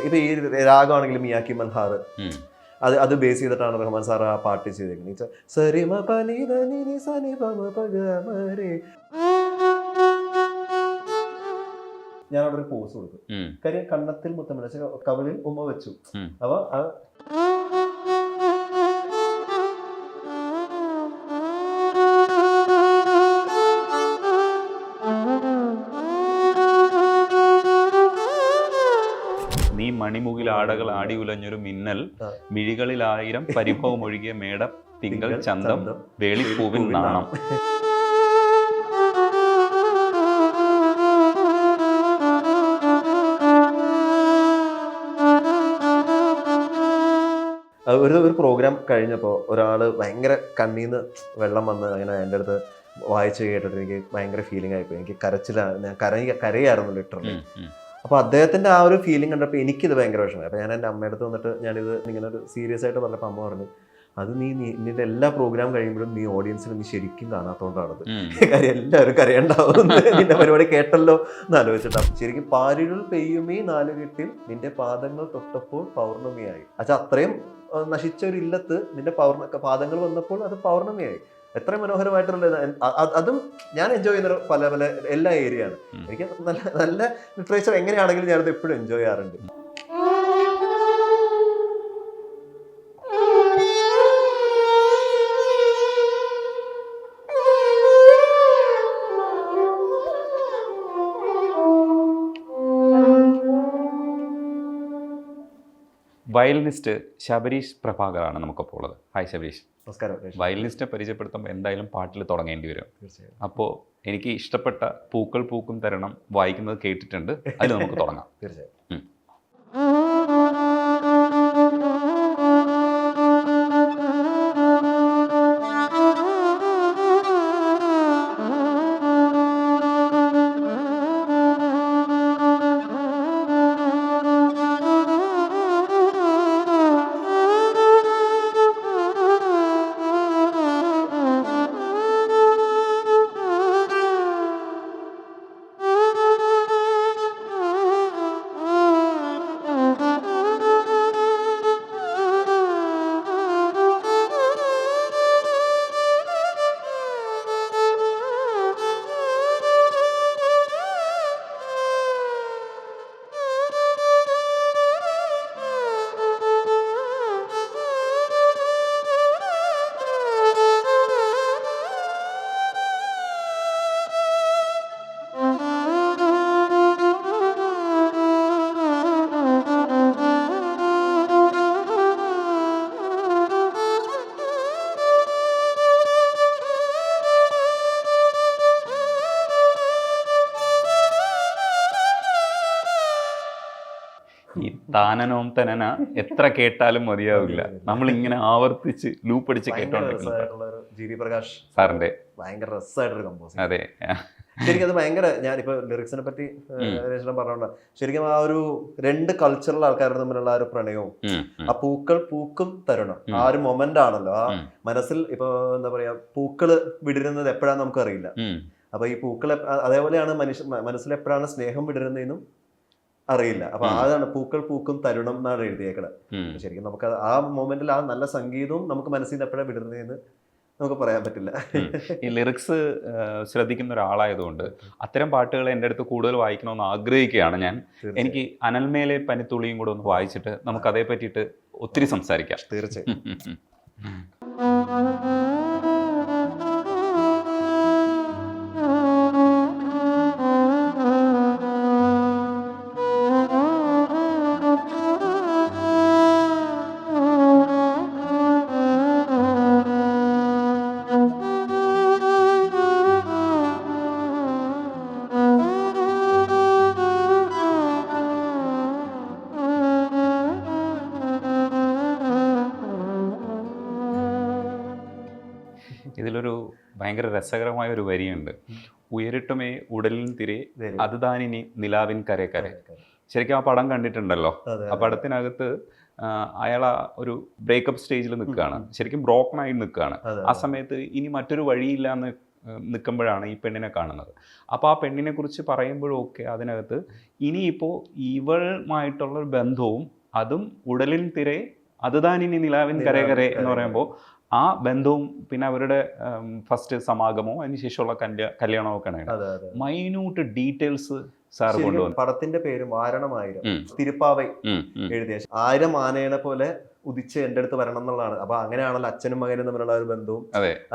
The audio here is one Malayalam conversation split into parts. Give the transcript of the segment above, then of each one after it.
ഇപ്പൊ ഈ രാഗമാണെങ്കിലും മിയാക്കി മൽഹാർ, അത് ബേസ് ചെയ്തിട്ടാണ് റഹ്മാൻ സാർ ആ പാട്ട് ചെയ്തേക്കുന്നത്. ഞാൻ അവിടെ ഒരു പോസ് കൊടുക്കും. കാര്യം കണ്ണത്തിൽ മുത്തമില്ല, കവളിൽ ഉമ്മ വെച്ചു. അപ്പൊ നീ മണിമുകിൽ ആടകൾ ആടി ഉലഞ്ഞൊരു മിന്നൽ, മിഴികളിൽ 1000 പരിഭവമൊഴുകിയ മേട തിങ്കൾ ചന്തം, വേളിപ്പൂവിൻ നാണം. ഒരു പ്രോഗ്രാം കഴിഞ്ഞപ്പോൾ ഒരാൾ ഭയങ്കര കണ്ണീന്ന് വെള്ളം വന്ന് അങ്ങനെ എൻ്റെ അടുത്ത് വായിച്ച് കേട്ടിട്ട് എനിക്ക് ഭയങ്കര ഫീലിംഗ് ആയിപ്പോയി. എനിക്ക് ഞാൻ കരയായിരുന്നു ലിറ്ററലി. അപ്പോൾ അദ്ദേഹത്തിൻ്റെ ആ ഒരു ഫീലിംഗ് കണ്ടപ്പോൾ എനിക്കിത് ഭയങ്കര വിഷമമായി. അപ്പോൾ ഞാൻ എൻ്റെ അമ്മയുടെ അടുത്ത് വന്നിട്ട് ഞാനിത് ഇങ്ങനെ ഒരു സീരിയസ് ആയിട്ട് പറഞ്ഞപ്പോൾ അമ്മ പറഞ്ഞു, അത് നിന്റെ എല്ലാ പ്രോഗ്രാം കഴിയുമ്പോഴും നീ ഓഡിയൻസിന് നീ ശരിക്കും കാണാത്തോണ്ടാണത്. കാര്യം എല്ലാവരും കരയണ്ടാവും നിന്റെ പരിപാടി കേട്ടല്ലോ എന്ന് ആലോചിച്ചിട്ടാണ്. ശരിക്കും പാരിരുൾ പെയ്യുമേ നാലുകെട്ടിൽ നിന്റെ പാദങ്ങൾ തൊട്ടപ്പോൾ പൗർണമിയായി. അച്ഛാ അത്രയും നശിച്ച ഒരു ഇല്ലത്ത് നിന്റെ പാദങ്ങൾ വന്നപ്പോൾ അത് പൗർണമിയായി. എത്ര മനോഹരമായിട്ടുള്ള അതും ഞാൻ എൻജോയ് ചെയ്യുന്ന പല എല്ലാ ഏരിയ ആണ്. എനിക്ക് നല്ല ലിറ്ററേച്ചർ എങ്ങനെയാണെങ്കിലും ഞാനത് എപ്പോഴും എൻജോയ് ചെയ്യാറുണ്ട്. വയലിനിസ്റ്റ് ശബരീഷ് പ്രഭാകറാണ് നമുക്കപ്പോൾ ഉള്ളത്. ഹായ് ശബരീഷ്. നമസ്കാരം. വയലിനിസ്റ്റിനെ പരിചയപ്പെടുത്തുമ്പോൾ എന്തായാലും പാട്ടിൽ തുടങ്ങേണ്ടി വരും. അപ്പോൾ എനിക്ക് ഇഷ്ടപ്പെട്ട പൂക്കൾ പൂക്കും തരണം വായിക്കുന്നത് കേട്ടിട്ടുണ്ട്, അതിൽ നമുക്ക് തുടങ്ങാം. തീർച്ചയായും. ഈ താനനോം തനന എത്ര കേട്ടാലും മതിയാവില്ല. നമ്മളിങ്ങനെ ആവർത്തിച്ച് ലൂപ്പ് അടിച്ച് കേട്ടോണ്ടിരിക്കുന്നത് ജി പ്രകാശ് സാറിന്റെ ഭയങ്കര രസമായിട്ടൊരു കമ്പോസിംഗ്. അതെ, ശരിക്കും അത് ഭയങ്കര, ഞാനിപ്പോ ലിറിക്സിനെ പറ്റി പറഞ്ഞോണ്ട ശരിക്കും ആ ഒരു രണ്ട് കൾച്ചറൽ ആൾക്കാരുടെ തമ്മിലുള്ള ആ ഒരു പ്രണയവും ആ പൂക്കൾ പൂക്കും തരുണം ആ ഒരു മൊമെന്റ് ആണല്ലോ. ആ മനസ്സിൽ ഇപ്പൊ എന്താ പറയാ, പൂക്കള് വിടരുന്നത് എപ്പോഴാന്ന് നമുക്കറിയില്ല. അപ്പൊ ഈ പൂക്കൾ അതേപോലെയാണ് മനസ്സിൽ എപ്പോഴാണ് സ്നേഹം വിടരുന്നതെന്നും അറിയില്ല. അപ്പൊ അതാണ് പൂക്കൾ പൂക്കും തരുണം എന്നാണ് എഴുതിയേക്കണത്. ശരിക്കും നമുക്ക് ആ മൊമെന്റിൽ ആ നല്ല സംഗീതവും നമുക്ക് മനസ്സിൽ നിന്ന് എപ്പോഴാണ് വിടുന്നതെന്ന് നമുക്ക് പറയാൻ പറ്റില്ല. ഈ ലിറിക്സ് ശ്രദ്ധിക്കുന്ന ഒരാളായതുകൊണ്ട് അത്തരം പാട്ടുകൾ എൻ്റെ അടുത്ത് കൂടുതൽ വായിക്കണമെന്ന് ആഗ്രഹിക്കുകയാണ് ഞാൻ. എനിക്ക് അനൽമേലെ പനിത്തുള്ളിയും കൂടെ ഒന്ന് വായിച്ചിട്ട് നമുക്ക് അതേ പറ്റിയിട്ട് ഒത്തിരി സംസാരിക്കാം. തീർച്ചയായും. ഇതിലൊരു ഭയങ്കര രസകരമായ ഒരു വരിയുണ്ട്. ഉയരിട്ടുമേ ഉടലിൻ തിരെ അത് താനിനി നിലാവിൻ കരെ കരെ. ശരിക്കും ആ പടം കണ്ടിട്ടുണ്ടല്ലോ. ആ പടത്തിനകത്ത് അയാൾ ഒരു ബ്രേക്കപ്പ് സ്റ്റേജിൽ നിൽക്കുകയാണ്, ശരിക്കും ബ്രോക്കൺ ആയി നിൽക്കുകയാണ്. ആ സമയത്ത് ഇനി മറ്റൊരു വഴിയില്ല എന്ന് നിൽക്കുമ്പോഴാണ് ഈ പെണ്ണിനെ കാണുന്നത്. അപ്പോൾ ആ പെണ്ണിനെ കുറിച്ച് പറയുമ്പോഴൊക്കെ അതിനകത്ത് ഇനിയിപ്പോൾ ഇവളുമായിട്ടുള്ളൊരു ബന്ധവും അതും ഉടലിൻ തിരെ അത് താനിനി നിലാവിൻ കരേ എന്ന് പറയുമ്പോൾ ആ ബന്ധവും പിന്നെ അവരുടെ ഫസ്റ്റ് സമാഗമവും അതിനുശേഷമുള്ള കല്യാണവും ഒക്കെയാണ് മൈന്യൂട്ട് ഡീറ്റെയിൽസ് സാർ കൊണ്ടുവന്നു. പടത്തിന്റെ പേര് വാരണമായിരം, തിരുപ്പാവൈ എഴുതിയ 1000 ആനയെ പോലെ ഉദിച്ച് എന്റെ അടുത്ത് വരണം എന്നുള്ളതാണ്. അപ്പൊ അങ്ങനെയാണല്ലോ അച്ഛനും മകനും തമ്മിലുള്ള ഒരു ബന്ധവും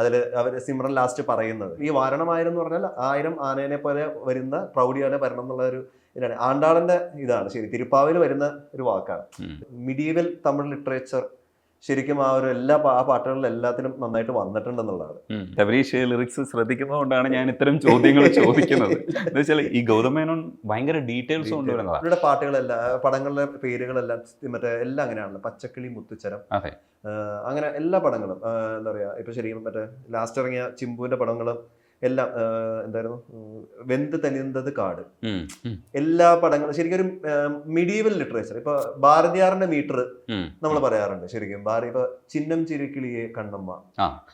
അതില് അവര് സിമ്രൻ ലാസ്റ്റ് പറയുന്നത്. ഈ വാരണമായിരം എന്ന് പറഞ്ഞാൽ 1000 ആനയെ പോലെ വരുന്ന പ്രൗഢിയാനെ വരണം എന്നുള്ള ഒരു ഇതാണ് ആണ്ടാളന്റെ ഇതാണ്. ശരി, തിരുപ്പാവയിൽ വരുന്ന ഒരു വാക്കാണ്. മിഡീവൽ തമിഴ് ലിറ്ററേച്ചർ ശരിക്കും ആ ഒരു ആ പാട്ടുകളിലും എല്ലാത്തിനും നന്നായിട്ട് വന്നിട്ടുണ്ടെന്നുള്ളതാണ്. ശബരീഷ് ലിറിക്സ് ശ്രദ്ധിക്കുന്നതുകൊണ്ടാണ് ഞാൻ ഇത്തരം ചോദ്യങ്ങൾ ചോദിക്കുന്നത്. എന്ന് വെച്ചാൽ ഈ ഗൗതം മേനോൻ ഭയങ്കര ഡീറ്റെയിൽസ് കൊണ്ടുവരുന്നതാണ്. അവരുടെ പാട്ടുകളെല്ലാം, പടങ്ങളുടെ പേരുകളെല്ലാം മറ്റേ എല്ലാം അങ്ങനെയാണല്ലോ. പച്ചക്കിളി, മുത്തുച്ചരം, അങ്ങനെ എല്ലാ പടങ്ങളും എന്താ പറയാ, ഇപ്പൊ ശരിക്കും മറ്റേ ലാസ്റ്റ് ഇറങ്ങിയ ചിമ്പുവിന്റെ പടങ്ങളും എല്ലാം എന്തായിരുന്നു, വെന്ത് തനിന്തത് കാട്, എല്ലാ പടങ്ങളും ശരിക്കും ഒരു മിഡീവൽ ലിറ്ററേച്ചർ. ഇപ്പൊ ഭാരതിയാറിന്റെ മീറ്റർ നമ്മൾ പറയാറുണ്ട്. ശരിക്കും ഇപ്പൊ ചിന്നം ചിരിക്കിളിയെ കണ്ണമ്മ,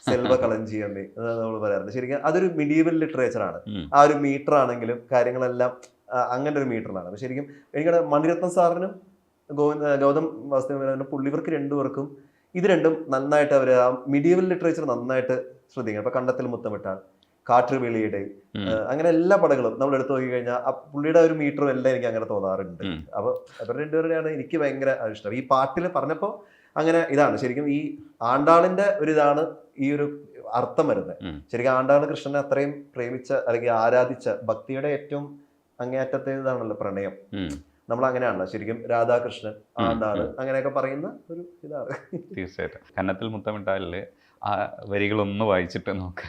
സെൽവ കളഞ്ചിയമ്മ നമ്മൾ പറയാറുണ്ട്. ശരിക്കും അതൊരു മിഡീവൽ ലിറ്ററേച്ചർ ആണ്. ആ ഒരു മീറ്റർ ആണെങ്കിലും കാര്യങ്ങളെല്ലാം അങ്ങനെ ഒരു മീറ്ററിലാണ്. ശരിക്കും എനിക്കവിടെ മണിരത്നം സാറിനും ഗൗതം വാസുദേവനും പുള്ളിവർക്ക് രണ്ടുപേർക്കും ഇത് രണ്ടും നന്നായിട്ട് അവർ ആ മിഡീവൽ ലിറ്ററേച്ചർ നന്നായിട്ട് ശ്രദ്ധിക്കണം. ഇപ്പൊ കണ്ടത്തിൽ മുത്തമിട്ടാൽ, കാട്ടുവെളിയുടെ, അങ്ങനെ എല്ലാ പടങ്ങളും നമ്മൾ എടുത്തു നോക്കി കഴിഞ്ഞാൽ പുള്ളിയുടെ ഒരു മീറ്ററും എല്ലാം എനിക്ക് അങ്ങനെ തോന്നാറുണ്ട്. അപ്പൊ അവർ രണ്ടുപേരുടെയാണ് എനിക്ക് ഭയങ്കര ഇഷ്ടം. ഈ പാട്ടിൽ പറഞ്ഞപ്പോ അങ്ങനെ ഇതാണ് ശരിക്കും ഈ ആണ്ടാളിന്റെ ഒരു ഇതാണ് ഈ ഒരു അർത്ഥം വരുന്നത്. ശരിക്കും ആണ്ടാള് കൃഷ്ണനെ അത്രയും പ്രേമിച്ച അല്ലെങ്കിൽ ആരാധിച്ച ഭക്തിയുടെ ഏറ്റവും അങ്ങേയറ്റത്തെ ഇതാണല്ലോ പ്രണയം. നമ്മൾ അങ്ങനെയാണല്ലോ ശരിക്കും രാധാകൃഷ്ണൻ, ആണ്ടാള് അങ്ങനെയൊക്കെ പറയുന്ന ഒരു ഇതാണ്. തീർച്ചയായിട്ടും കന്നത്തിൽ മുത്തമിട്ടാലില് ആ വരികളൊന്ന് വായിച്ചിട്ട് നോക്ക്.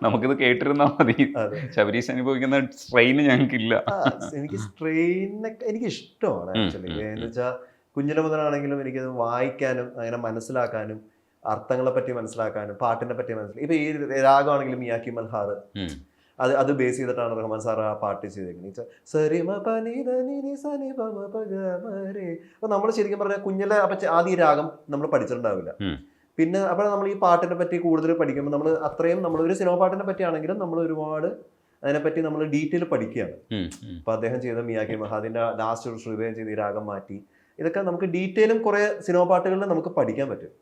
നമുക്കിത് കേട്ടിരുന്നാൽ മതി. ശബരീഷ് അനുഭവിക്കുന്ന സ്ട്രെയിൻ ഞങ്ങൾക്കില്ല. എനിക്ക് സ്ട്രെയിനൊക്കെ എനിക്ക് ഇഷ്ടമാണ് ആക്ച്വലി. എന്ന് വെച്ചാൽ കുഞ്ഞിലെ മുതലാണെങ്കിലും എനിക്കത് വായിക്കാനും അങ്ങനെ മനസ്സിലാക്കാനും അർത്ഥങ്ങളെ പറ്റി മനസ്സിലാക്കാനും പാട്ടിനെ പറ്റി മനസ്സിലാക്കി. ഇപ്പൊ ഈ രാഗമാണെങ്കിലും മിയാക്കി മൽഹാർ അത് ബേസ് ചെയ്തിട്ടാണ് റഹ്മാൻ സാർ ആ പാട്ട് ചെയ്തേക്കുന്നത്. അപ്പൊ നമ്മൾ ശരിക്കും പറഞ്ഞാൽ കുഞ്ഞിലെ അപ്പൊ ആദ്യം ഈ രാഗം നമ്മൾ പഠിച്ചിട്ടുണ്ടാവില്ല. പിന്നെ അപ്പോൾ നമ്മൾ ഈ പാട്ടിനെ പറ്റി കൂടുതൽ പഠിക്കുമ്പോൾ നമ്മൾ അത്രയും നമ്മൾ ഒരു സിനിമ പാട്ടിനെ പറ്റിയാണെങ്കിലും നമ്മൾ ഒരുപാട് അതിനെപ്പറ്റി നമ്മൾ ഡീറ്റെയിൽ പഠിക്കുകയാണ്. അപ്പൊ അദ്ദേഹം ചെയ്ത മിയാക്കി മഹാദിന്റെ ലാസ്റ്റ് ഒരു ശ്രീവേദം ചെയ്ത് ഈ രാഗം മാറ്റി, ഇതൊക്കെ നമുക്ക് ഡീറ്റെയിലും കുറെ സിനിമ പാട്ടുകളിൽ നമുക്ക് പഠിക്കാൻ പറ്റും.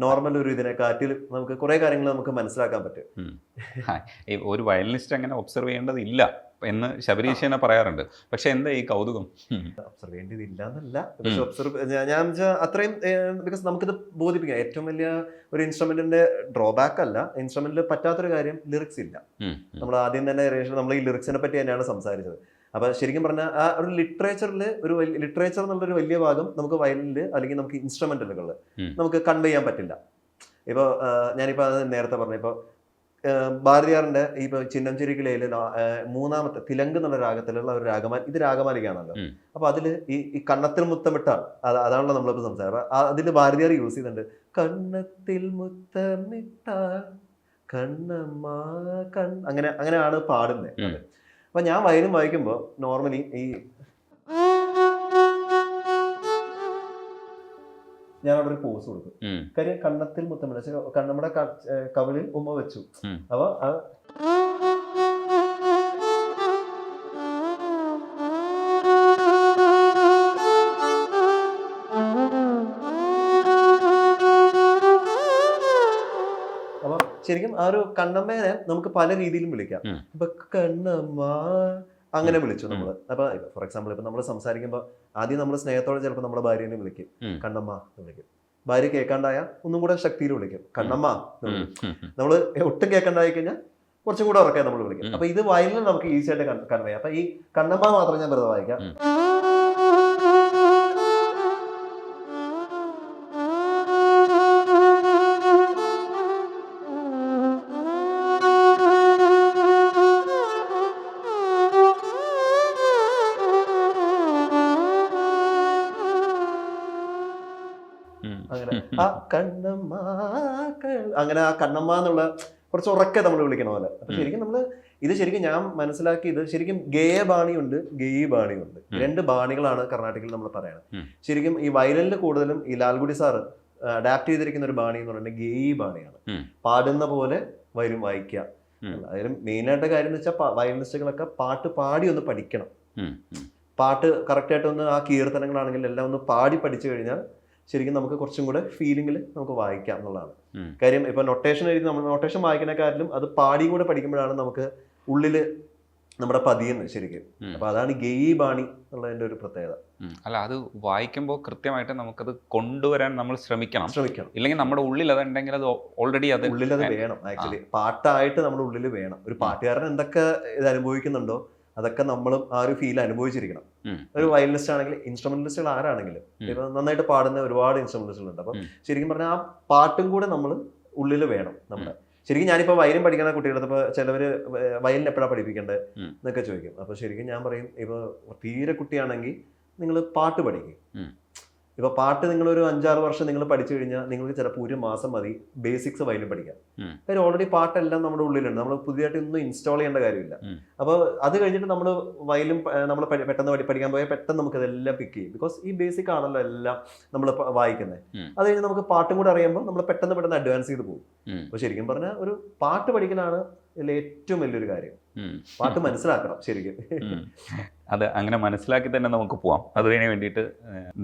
നോർമൽ ഒരു ഇതിനെക്കാട്ടിൽ നമുക്ക് കുറെ കാര്യങ്ങൾ നമുക്ക് മനസ്സിലാക്കാൻ പറ്റും. ഒരു വയലിനിസ്റ്റ് അങ്ങനെ ഒബ്സർവ് ചെയ്യേണ്ടതില്ല എന്ന് ശബരീഷ് തന്നെ പറയാറുണ്ട്. പക്ഷെ എന്താ ഈ കൗതുകം? ഒബ്സർവ് ചെയ്യേണ്ടതില്ല എന്നല്ല, പക്ഷെ ഒബ്സർവ് ഞാൻ അത്രയും ബിക്കോസ് നമുക്കിത് ബോധിപ്പിക്കാം. ഏറ്റവും വലിയ ഒരു ഇൻസ്ട്രുമെന്റിന്റെ ഡ്രോബാക്ക് അല്ല, ഇൻസ്ട്രുമെന്റിൽ പറ്റാത്തൊരു കാര്യം ലിറിക്സ് ഇല്ല. നമ്മൾ ആദ്യം തന്നെ നമ്മൾ ഈ ലിറിക്സിനെ പറ്റി തന്നെയാണ് സംസാരിച്ചത്. അപ്പൊ ശരിക്കും പറഞ്ഞാൽ ആ ഒരു ലിറ്ററേച്ചറിൽ ഒരു ലിറ്ററേച്ചർ എന്നുള്ളൊരു വലിയ ഭാഗം നമുക്ക് വയലിനില് അല്ലെങ്കിൽ നമുക്ക് ഇൻസ്ട്രുമെന്റലുകളിൽ നമുക്ക് കൺവേ ചെയ്യാൻ പറ്റില്ല. ഇപ്പൊ ഞാനിപ്പോ അത് നേരത്തെ പറഞ്ഞു, ഇപ്പൊ ഭാരതിയാറിന്റെ ഇപ്പൊ ചിന്നം ചിരിക്കിളയില് മൂന്നാമത്തെ തിലങ്ക് എന്നുള്ള രാഗത്തിലുള്ള ഒരു രാഗമാല, ഇത് രാഗമാലികയാണല്ലോ. അപ്പൊ അതില് ഈ കണ്ണത്തിൽ മുത്തമിട്ടാണ്, അതാണല്ലോ നമ്മളിപ്പോ സംസാരം. അതില് ഭാരതിയാർ യൂസ് ചെയ്യുന്നുണ്ട്, കണ്ണത്തിൽ മുത്തമിട്ടാൽ കണ്ണമ്മ അങ്ങനെയാണ് പാടുന്നത്. അപ്പൊ ഞാൻ വയലും വായിക്കുമ്പോ നോർമലി ഈ ഞാൻ അവിടെ ഒരു പോസ് കൊടുക്കും. കാര്യം കണ്ണത്തിൽ മുത്തം വിളിച്ച് നമ്മുടെ കവിളിൽ ഉമ്മ വെച്ചു. അപ്പൊ അപ്പൊ ശരിക്കും ആ ഒരു കണ്ണമ്മേനെ നമുക്ക് പല രീതിയിലും വിളിക്കാം. ഇപ്പൊ കണ്ണമ്മ അങ്ങനെ വിളിച്ചു നമ്മള്. അപ്പൊ ഫോർ എക്സാമ്പിൾ ഇപ്പൊ നമ്മൾ സംസാരിക്കുമ്പോ ആദ്യം നമ്മൾ സ്നേഹത്തോടെ ചിലപ്പോൾ നമ്മുടെ ഭാര്യനെ വിളിക്കും, കണ്ണമ്മ എന്ന് വിളിക്കും. ഭാര്യ കേൾക്കാണ്ടായ ഒന്നും കൂടെ ശക്തിയിൽ വിളിക്കും, കണ്ണമ്മ എന്ന് വിളിക്കും. നമ്മള് ഒട്ടും കേൾക്കാണ്ടായി കഴിഞ്ഞാൽ കുറച്ചും കൂടെ ഉറക്കെ നമ്മൾ വിളിക്കും. അപ്പൊ ഇത് വയലിൽ നമുക്ക് ഈസി ആയിട്ട് കൺവേ ചെയ്യാം. അപ്പൊ ഈ കണ്ണമ്മ മാത്രം ഞാൻ വെറുതെ വായിക്കാം. അങ്ങനെ ആ കണ്ണമ്മ അങ്ങനെ ആ കണ്ണമ്മ എന്നുള്ള കുറച്ച് ഉറക്കെ നമ്മൾ വിളിക്കണ പോലെ. അപ്പൊ ശരിക്കും നമ്മള് ഇത് ശരിക്കും ഞാൻ മനസ്സിലാക്കിയത് ശരിക്കും ഗേയ ബാണിയുണ്ട്, ഗെയി ബാണിയുണ്ട്. രണ്ട് ബാണികളാണ് കർണാടകയിൽ നമ്മൾ പറയണത്. ശരിക്കും ഈ വയലിനിൽ കൂടുതലും ഈ ലാൽഗുഡി സാറ് അഡാപ്റ്റ് ചെയ്തിരിക്കുന്ന ഒരു ബാണി എന്ന് പറയുന്നത് ഗെയി ബാണിയാണ്. പാടുന്ന പോലെ വയലും വായിക്കുക. അതായത് മെയിനായിട്ട് കാര്യം എന്ന് വെച്ചാൽ വയലിനിസ്റ്റുകളൊക്കെ പാട്ട് പാടി ഒന്ന് പഠിക്കണം. പാട്ട് കറക്റ്റായിട്ടൊന്ന് ആ കീർത്തനങ്ങളാണെങ്കിൽ എല്ലാം ഒന്ന് പാടി പഠിച്ചു കഴിഞ്ഞാൽ ശരിക്കും നമുക്ക് കുറച്ചും കൂടെ ഫീലിംഗിൽ നമുക്ക് വായിക്കാം എന്നുള്ളതാണ് കാര്യം. ഇപ്പൊ നൊട്ടേഷൻ എഴുതി നമ്മൾ നൊട്ടേഷൻ വായിക്കുന്നതിനെക്കാട്ടിലും അത് പാടിയും കൂടെ പഠിക്കുമ്പോഴാണ് നമുക്ക് ഉള്ളില് നമ്മുടെ പതിയുന്നത് ശരിക്കും. അപ്പൊ അതാണ് ഗെയി ബാണി എന്നുള്ളതിന്റെ ഒരു പ്രത്യേകത. അല്ല, അത് വായിക്കുമ്പോൾ കൃത്യമായിട്ട് നമുക്കത് കൊണ്ടുവരാൻ നമ്മൾ ശ്രമിക്കണം. ഇല്ലെങ്കിൽ നമ്മുടെ ഉള്ളിൽ അതുണ്ടെങ്കിൽ അത് ഓൾറെഡി അത് ഉള്ളിൽ അത് വേണം. ആക്ച്വലി പാട്ടായിട്ട് നമ്മുടെ ഉള്ളിൽ വേണം. ഒരു പാട്ടുകാരൻ എന്തൊക്കെ ഇത് അനുഭവിക്കുന്നുണ്ടോ അതൊക്കെ നമ്മളും ആ ഒരു ഫീൽ അനുഭവിച്ചിരിക്കണം. ഒരു വയലിനിസ്റ്റ് ആണെങ്കിലും ഇൻസ്ട്രുമെന്റലിസ്റ്റുകൾ ആരാണെങ്കിലും ഇപ്പൊ നന്നായിട്ട് പാടുന്ന ഒരുപാട് ഇൻസ്ട്രുമെന്റലിസ്റ്റുകളുണ്ട്. അപ്പൊ ശരിക്കും പറഞ്ഞാൽ ആ പാട്ടും കൂടെ നമ്മൾ ഉള്ളിൽ വേണം നമ്മുടെ. ശരിക്കും ഞാനിപ്പോ വയലിൻ പഠിക്കുന്ന കുട്ടികളെ ഇപ്പൊ ചിലവര് വയലിൻ എപ്പോഴാണ് പഠിപ്പിക്കേണ്ടത് എന്നൊക്കെ ചോദിക്കും. അപ്പൊ ശരിക്കും ഞാൻ പറയും, ഇപ്പൊ തീരെ കുട്ടിയാണെങ്കിൽ നിങ്ങൾ പാട്ട് പഠിക്കും. ഇപ്പൊ പാട്ട് നിങ്ങൾ ഒരു 5-6 വർഷം നിങ്ങൾ പഠിച്ചു കഴിഞ്ഞാൽ നിങ്ങൾക്ക് ചിലപ്പോൾ 1 മാസം മതി ബേസിക്സ് വയലിൻ പഠിക്കാം. കാര്യം ഓൾറെഡി പാട്ടെല്ലാം നമ്മുടെ ഉള്ളിലുണ്ട്. നമ്മൾ പുതിയതായിട്ട് ഒന്നും ഇൻസ്റ്റാൾ ചെയ്യേണ്ട കാര്യമില്ല. അപ്പോൾ അത് കഴിഞ്ഞിട്ട് നമ്മൾ വയലിൻ നമ്മൾ പെട്ടെന്ന് പഠിക്കാൻ പോയാൽ പെട്ടെന്ന് നമുക്ക് ഇതെല്ലാം പിക്ക് ചെയ്യും. ബിക്കോസ് ഈ ബേസിക് ആണല്ലോ എല്ലാം നമ്മൾ വായിക്കുന്നത്. അത് കഴിഞ്ഞ് നമുക്ക് പാട്ടും കൂടെ അറിയുമ്പോൾ നമ്മൾ പെട്ടെന്ന് അഡ്വാൻസ് ചെയ്ത് പോകും. അപ്പൊ ശരിക്കും പറഞ്ഞാൽ ഒരു പാട്ട് പഠിക്കലാണ് ഇതിൽ ഏറ്റവും വലിയൊരു കാര്യം. പാട്ട് മനസ്സിലാക്കണം ശരിക്കും. അത് അങ്ങനെ മനസ്സിലാക്കി തന്നെ നമുക്ക് പോവാം. അതിനു വേണ്ടിയിട്ട്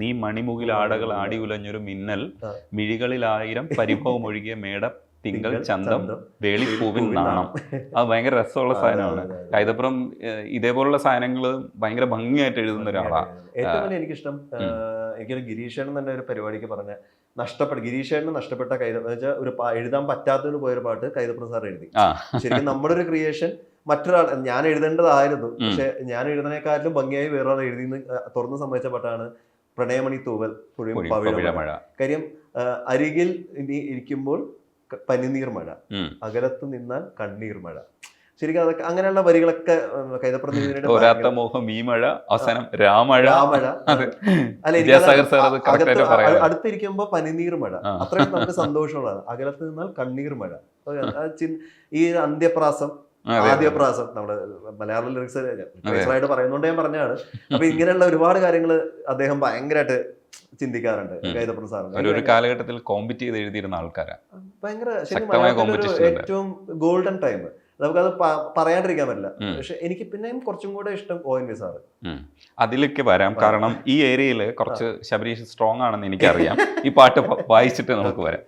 നീ മണിമുകിൽ ആടകൾ ആടി ഉലഞ്ഞൊരു മിന്നൽ മിഴികളിൽ 1000 പരിഭവം ഒഴുകിയ മേട തിങ്കൾ ചന്തം വേളിപ്പൂവിൻ നാണം. അത് ഭയങ്കര രസമുള്ള സാധനമാണ്. കൈതപ്പുറം ഇതേപോലുള്ള സാധനങ്ങൾ ഭയങ്കര ഭംഗിയായിട്ട് എഴുതുന്ന ഒരാളാണ്. ഏറ്റവും വലിയ എനിക്കിഷ്ടം എനിക്കൊരു ഗിരീഷേണൻ തന്നെ ഒരു പരിപാടിക്ക് പറഞ്ഞ ഗിരീഷേണന് നഷ്ടപ്പെട്ട വെച്ചാൽ ഒരു എഴുതാൻ പറ്റാത്തതിന് പോയൊരു പാട്ട് കൈതപ്പുറം സാർ എഴുതി. ശരിക്കും നമ്മുടെ ഒരു ക്രിയേഷൻ മറ്റൊരാൾ ഞാൻ എഴുതേണ്ടതായിരുന്നു. പക്ഷെ ഞാൻ എഴുതുന്നതിനെക്കാട്ടിലും ഭംഗിയായി വേറൊരാൾ എഴുതിന്ന് തുറന്ന് സംഭവിച്ച പാട്ടാണ് പ്രണയമണി തൂവൽ പുഴയും പവിഴമഴ. കാര്യം അരികിൽ ഇരിക്കുമ്പോൾ പനിനീർ മഴ, അകലത്ത് നിന്നാൽ കണ്ണീർ മഴ. ശരിക്കും അതൊക്കെ അങ്ങനെയുള്ള വരികളൊക്കെ കൈതപ്പുറം അടുത്തിരിക്കുമ്പോ പനിനീർ മഴ, അത്രയും നമുക്ക് സന്തോഷമുള്ളതാണ്. അകലത്ത് നിന്നാൽ കണ്ണീർ മഴ. ഈ അന്ത്യപ്രാസം ആദ്യപ്രാസം നമ്മുടെ മലയാളം ലിറിക്സ് പറയുന്നോണ്ട് ഞാൻ പറഞ്ഞാണ്. അപ്പൊ ഇങ്ങനെയുള്ള ഒരുപാട് കാര്യങ്ങൾ അദ്ദേഹം ഭയങ്കരമായിട്ട് ചിന്തിക്കാറുണ്ട് കൈതപ്പുറം സാറിന്. ഒരു കാലഘട്ടത്തിൽ കോമ്പറ്റ് ചെയ്ത് എഴുതിയിരുന്ന ആൾക്കാരാണ്. ഭയങ്കര ഏറ്റവും ഗോൾഡൻ ടൈം. നമുക്കത് പറയാണ്ടിരിക്കാൻ പറ്റില്ല. പക്ഷെ എനിക്ക് പിന്നെയും കുറച്ചും കൂടെ ഇഷ്ടം ONV സാറ്. അതിലേക്ക് വരാം. കാരണം ഈ ഏരിയയിൽ കുറച്ച് ശബരീഷ് സ്ട്രോങ് ആണെന്ന് എനിക്കറിയാം. ഈ പാട്ട് വായിച്ചിട്ട് നമുക്ക് വരാം.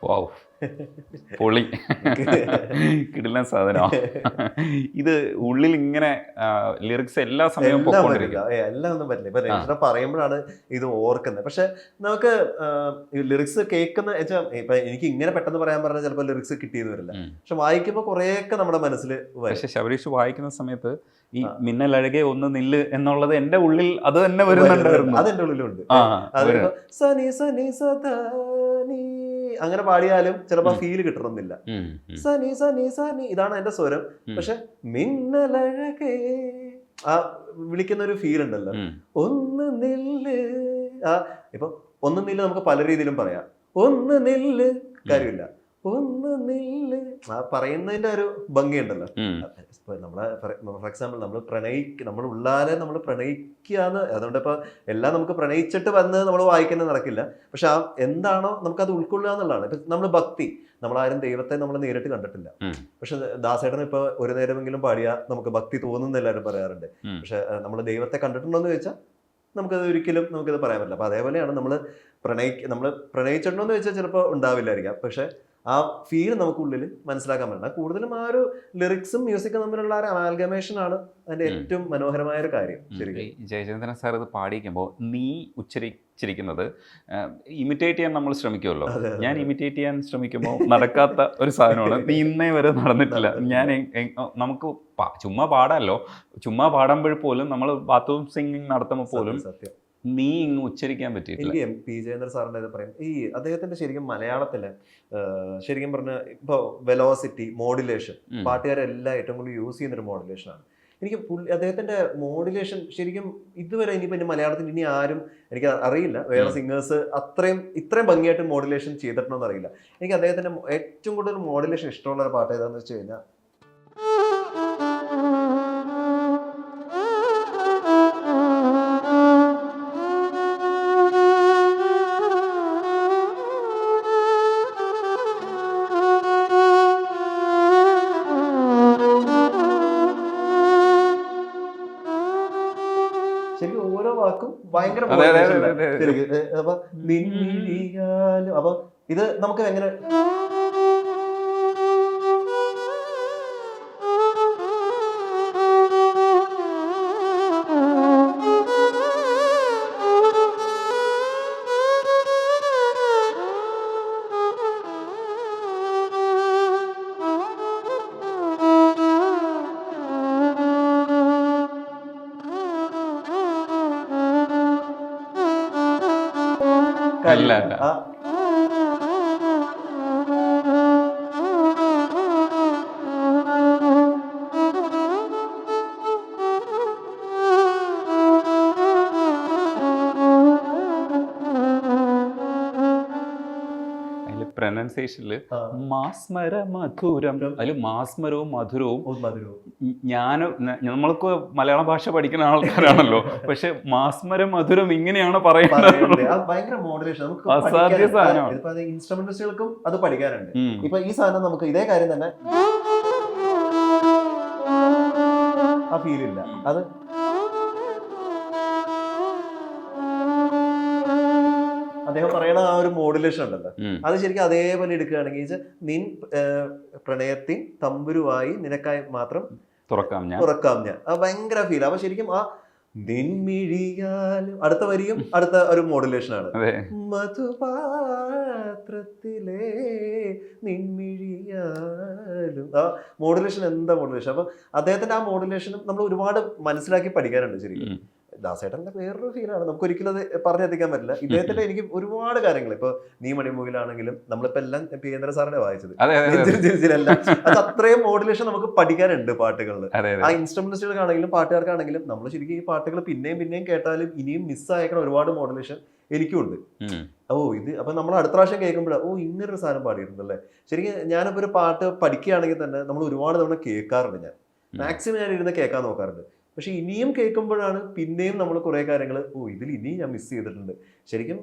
വാവ്, പൊളി, കിടിലൻ സാധനം. ഇത് ഉള്ളിൽ ഇങ്ങനെ ലിറിക്സ് എല്ലാ സമയവും പൊക്കോണ്ടിരിക്കും. എല്ലാം ഒന്നും പറ്റില്ല. ഇപ്പൊ രഞ്ജിത പറയുമ്പോഴാണ് ഇത് ഓർക്കുന്നത്. പക്ഷെ നമുക്ക് ലിറിക്സ് കേൾക്കുന്ന വെച്ചാൽ ഇപ്പൊ എനിക്ക് ഇങ്ങനെ പെട്ടെന്ന് പറയാൻ പറഞ്ഞാൽ ചിലപ്പോൾ ലിറിക്സ് കിട്ടിയെന്ന് വരില്ല. പക്ഷെ വായിക്കുമ്പോൾ കുറെയൊക്കെ നമ്മുടെ മനസ്സിൽ. പക്ഷെ ശബരീഷ് വായിക്കുന്ന സമയത്ത് ഈ മിന്നലഴകെ ഒന്ന് നില്ല് എന്നുള്ളത് എന്റെ ഉള്ളിൽ അത് തന്നെ വരുന്നുണ്ടായിരുന്നു. അതെന്റെ ഉള്ളിലുണ്ട്. സനി സനി സദാനി അങ്ങനെ പാടിയാലും ചിലപ്പോ ഫീല് കിട്ടണമെന്നില്ല. സനി സനി സനി ഇതാണ് എന്റെ സ്വരം. പക്ഷെ മിന്നലഴകേ ആ വിളിക്കുന്ന ഒരു ഫീൽ ഉണ്ടല്ലോ. ഒന്ന് നില്ല്. ഇപ്പൊ ഒന്ന് നില്ല് നമുക്ക് പല രീതിയിലും പറയാം. ഒന്ന് നില്ല് കാര്യമില്ല, ഒന്ന് നില്ല് ആ പറയുന്നതിന്റെ ഒരു ഭംഗിയുണ്ടല്ലോ. നമ്മളെ ഫോർ എക്സാമ്പിൾ നമ്മൾ ഉള്ളാലെ നമ്മൾ പ്രണയിക്കാന്ന്. അതുകൊണ്ട് ഇപ്പൊ എല്ലാം നമുക്ക് പ്രണയിച്ചിട്ട് വന്ന് നമ്മൾ വായിക്കുന്നത് നടക്കില്ല. പക്ഷെ ആ എന്താണോ നമുക്കത് ഉൾക്കൊള്ളുക എന്നുള്ളതാണ്. ഇപ്പൊ നമ്മൾ ഭക്തി, നമ്മളാരും ദൈവത്തെ നമ്മൾ നേരിട്ട് കണ്ടിട്ടില്ല. പക്ഷെ ദാസേട്ടൻ ഇപ്പൊ ഒരു നേരമെങ്കിലും പാടിയാൽ നമുക്ക് ഭക്തി തോന്നുന്ന എല്ലാവരും പറയാറുണ്ട്. പക്ഷെ നമ്മൾ ദൈവത്തെ കണ്ടിട്ടുണ്ടോ എന്ന് ചോദിച്ചാൽ നമുക്കത് ഒരിക്കലും നമുക്കത് പറയാൻ പറ്റില്ല. അപ്പൊ അതേപോലെയാണ് നമ്മൾ പ്രണയിച്ചിട്ടുണ്ടോ എന്ന് ചോദിച്ചാൽ ചിലപ്പോൾ ഉണ്ടാവില്ലായിരിക്കാം. പക്ഷെ ആ ഫീൽ നമുക്കുള്ളിൽ മനസ്സിലാക്കാൻ പറ്റണം. കൂടുതലും ആ ഒരു ലിറിക്സും മ്യൂസിക്കും തമ്മിലുള്ള ഒരു അമാൽഗമേഷൻ ആണ് അതിന്റെ ഏറ്റവും മനോഹരമായ ഒരു കാര്യം. ശരിക്കും ജയചന്ദ്രൻ സാർ ഇത് പാടിക്കുമ്പോൾ നീ ഉച്ചരിക്കുന്നത് ഇമിറ്റേറ്റ് ചെയ്യാൻ നമ്മൾ ശ്രമിക്കുമല്ലോ. ഞാൻ ഇമിറ്റേറ്റ് ചെയ്യാൻ ശ്രമിക്കുമ്പോൾ നടക്കാത്ത ഒരു സാധനമാണ്. നീ ഇന്നേ വരെ നടന്നിട്ടില്ല. ഞാൻ നമുക്ക് ചുമ്മാ പാടാമല്ലോ, ചുമ്മാ പാടുമ്പോൾ പോലും നമ്മൾ ബാത്റൂം സിംഗിങ് നടത്തുമ്പോൾ പോലും സത്യം നീ ഇങ്ങ് ഉച്ചരിക്കാൻ പറ്റിയിട്ടില്ല. എനിക്ക് പി ജയേന്ദ്ര സാറിന്റെ ഇത് പറയും. ഈ അദ്ദേഹത്തിന്റെ ശരിക്കും മലയാളത്തില് ശരിക്കും പറഞ്ഞ ഇപ്പൊ വെലോസിറ്റി, മോഡുലേഷൻ പാട്ടുകാരെല്ലാം ഏറ്റവും കൂടുതൽ യൂസ് ചെയ്യുന്ന ഒരു മോഡുലേഷൻ ആണ്. എനിക്ക് അദ്ദേഹത്തിന്റെ മോഡുലേഷൻ ശരിക്കും ഇതുവരെ ഇനിയിപ്പോ ഇനി മലയാളത്തിൽ ഇനി ആരും എനിക്ക് അറിയില്ല വേറെ സിംഗേഴ്സ് ഇത്രയും ഭംഗിയായിട്ട് മോഡുലേഷൻ ചെയ്തിട്ടുണ്ടോ എന്ന് അറിയില്ല. എനിക്ക് അദ്ദേഹത്തിന്റെ ഏറ്റവും കൂടുതൽ മോഡുലേഷൻ ഇഷ്ടമുള്ള ഒരു പാട്ട് ഏതാന്ന് വെച്ച് കഴിഞ്ഞാൽ ശരിക്കും ഓരോ വാക്കും ഭയങ്കര. അപ്പൊ നിന്നിയാലും അപ്പൊ ഇത് നമുക്ക് എങ്ങനെ അല്ല പ്രൊനൗൺസിയേഷനില് മാസ്മര മധുരം, അതിൽ മാസ്മരവും മധുരവും. നമ്മൾക്ക് മലയാള ഭാഷ പഠിക്കുന്ന ആൾക്കാരാണല്ലോ, പക്ഷെ മാസ്മര മധുരം ഇങ്ങനെയാണ് പറയുന്നത്. ഭയങ്കര മോഡുലേഷൻ. അസാധ്യ സാധനമാണ്. ഇൻസ്ട്രുമെന്റിസ്റ്റുകൾക്കും അത് പഠിക്കാനുണ്ട്. ഇപ്പൊ ഈ സാധനം നമുക്ക് ഇതേ കാര്യം തന്നെ ആ ഫീൽ ഇല്ല. അത് അദ്ദേഹം പറയണ ആ ഒരു മോഡുലേഷൻ ഉണ്ടല്ലോ, അത് ശരിക്കും അതേപോലെ എടുക്കുകയാണെങ്കിൽ നിൻ പ്രണയത്തിൻ തമ്പുരുവായി നിനക്കായി മാത്രം തുറക്കാം ഞാൻ. അത് ഭയങ്കര ഫീൽ. അപ്പൊ ശരിക്കും ആ നിൻമിഴിയാലും അടുത്ത വരിയും അടുത്ത ഒരു മോഡുലേഷൻ ആണ്. മധുപാത്രത്തിലെ നിൻമിഴിയാലും ആ മോഡുലേഷൻ എന്താ മോഡുലേഷൻ. അപ്പൊ അദ്ദേഹത്തിന്റെ ആ മോഡുലേഷനും നമ്മൾ ഒരുപാട് മനസ്സിലാക്കി പഠിക്കാനുണ്ട് ശരിക്കും. ദാസേട്ടന്റെ വേറൊരു ഫീലാണ്, നമുക്ക് ഒരിക്കലും അത് പറഞ്ഞെത്തിക്കാൻ പറ്റില്ല. ഇദ്ദേഹത്തിന്റെ എനിക്ക് ഒരുപാട് കാര്യങ്ങൾ ഇപ്പൊ നീ മണിമൂകിലാണെങ്കിലും നമ്മളിപ്പോ എല്ലാം പി ജയേന്ദ്ര സാറിനെ വായിച്ചത് അത് അത്രയും മോഡുലേഷൻ നമുക്ക് പഠിക്കാനുണ്ട് പാട്ടുകളിൽ. ആ ഇൻസ്ട്രുമെന്റിസ്റ്റുകൾക്കാണെങ്കിലും പാട്ടുകാർക്കാണെങ്കിലും നമ്മൾ ശരിക്കും ഈ പാട്ടുകൾ പിന്നെയും പിന്നെയും കേട്ടാലും ഇനിയും മിസ്സായേക്കണ ഒരുപാട് മോഡുലേഷൻ എനിക്കും ഉണ്ട്. ഇത് അപ്പൊ നമ്മൾ അടുത്ത പ്രാവശ്യം കേൾക്കുമ്പോഴാണ് ഇങ്ങനൊരു സാധനം പാടിയിട്ടുണ്ടല്ലേ. ശരിക്കും ഞാനിപ്പോ ഒരു പാട്ട് പഠിക്കുകയാണെങ്കിൽ തന്നെ നമ്മൾ ഒരുപാട് തവണ കേൾക്കാറുണ്ട്. ഞാൻ മാക്സിമം ഞാൻ ഇരുന്ന് കേൾക്കാൻ നോക്കാറുണ്ട്. പക്ഷെ ഇനിയും കേൾക്കുമ്പോഴാണ് പിന്നെയും നമ്മൾ കുറെ കാര്യങ്ങൾ ഇതിൽ ഇനിയും ഞാൻ മിസ് ചെയ്തിട്ടുണ്ട്. ശരിക്കും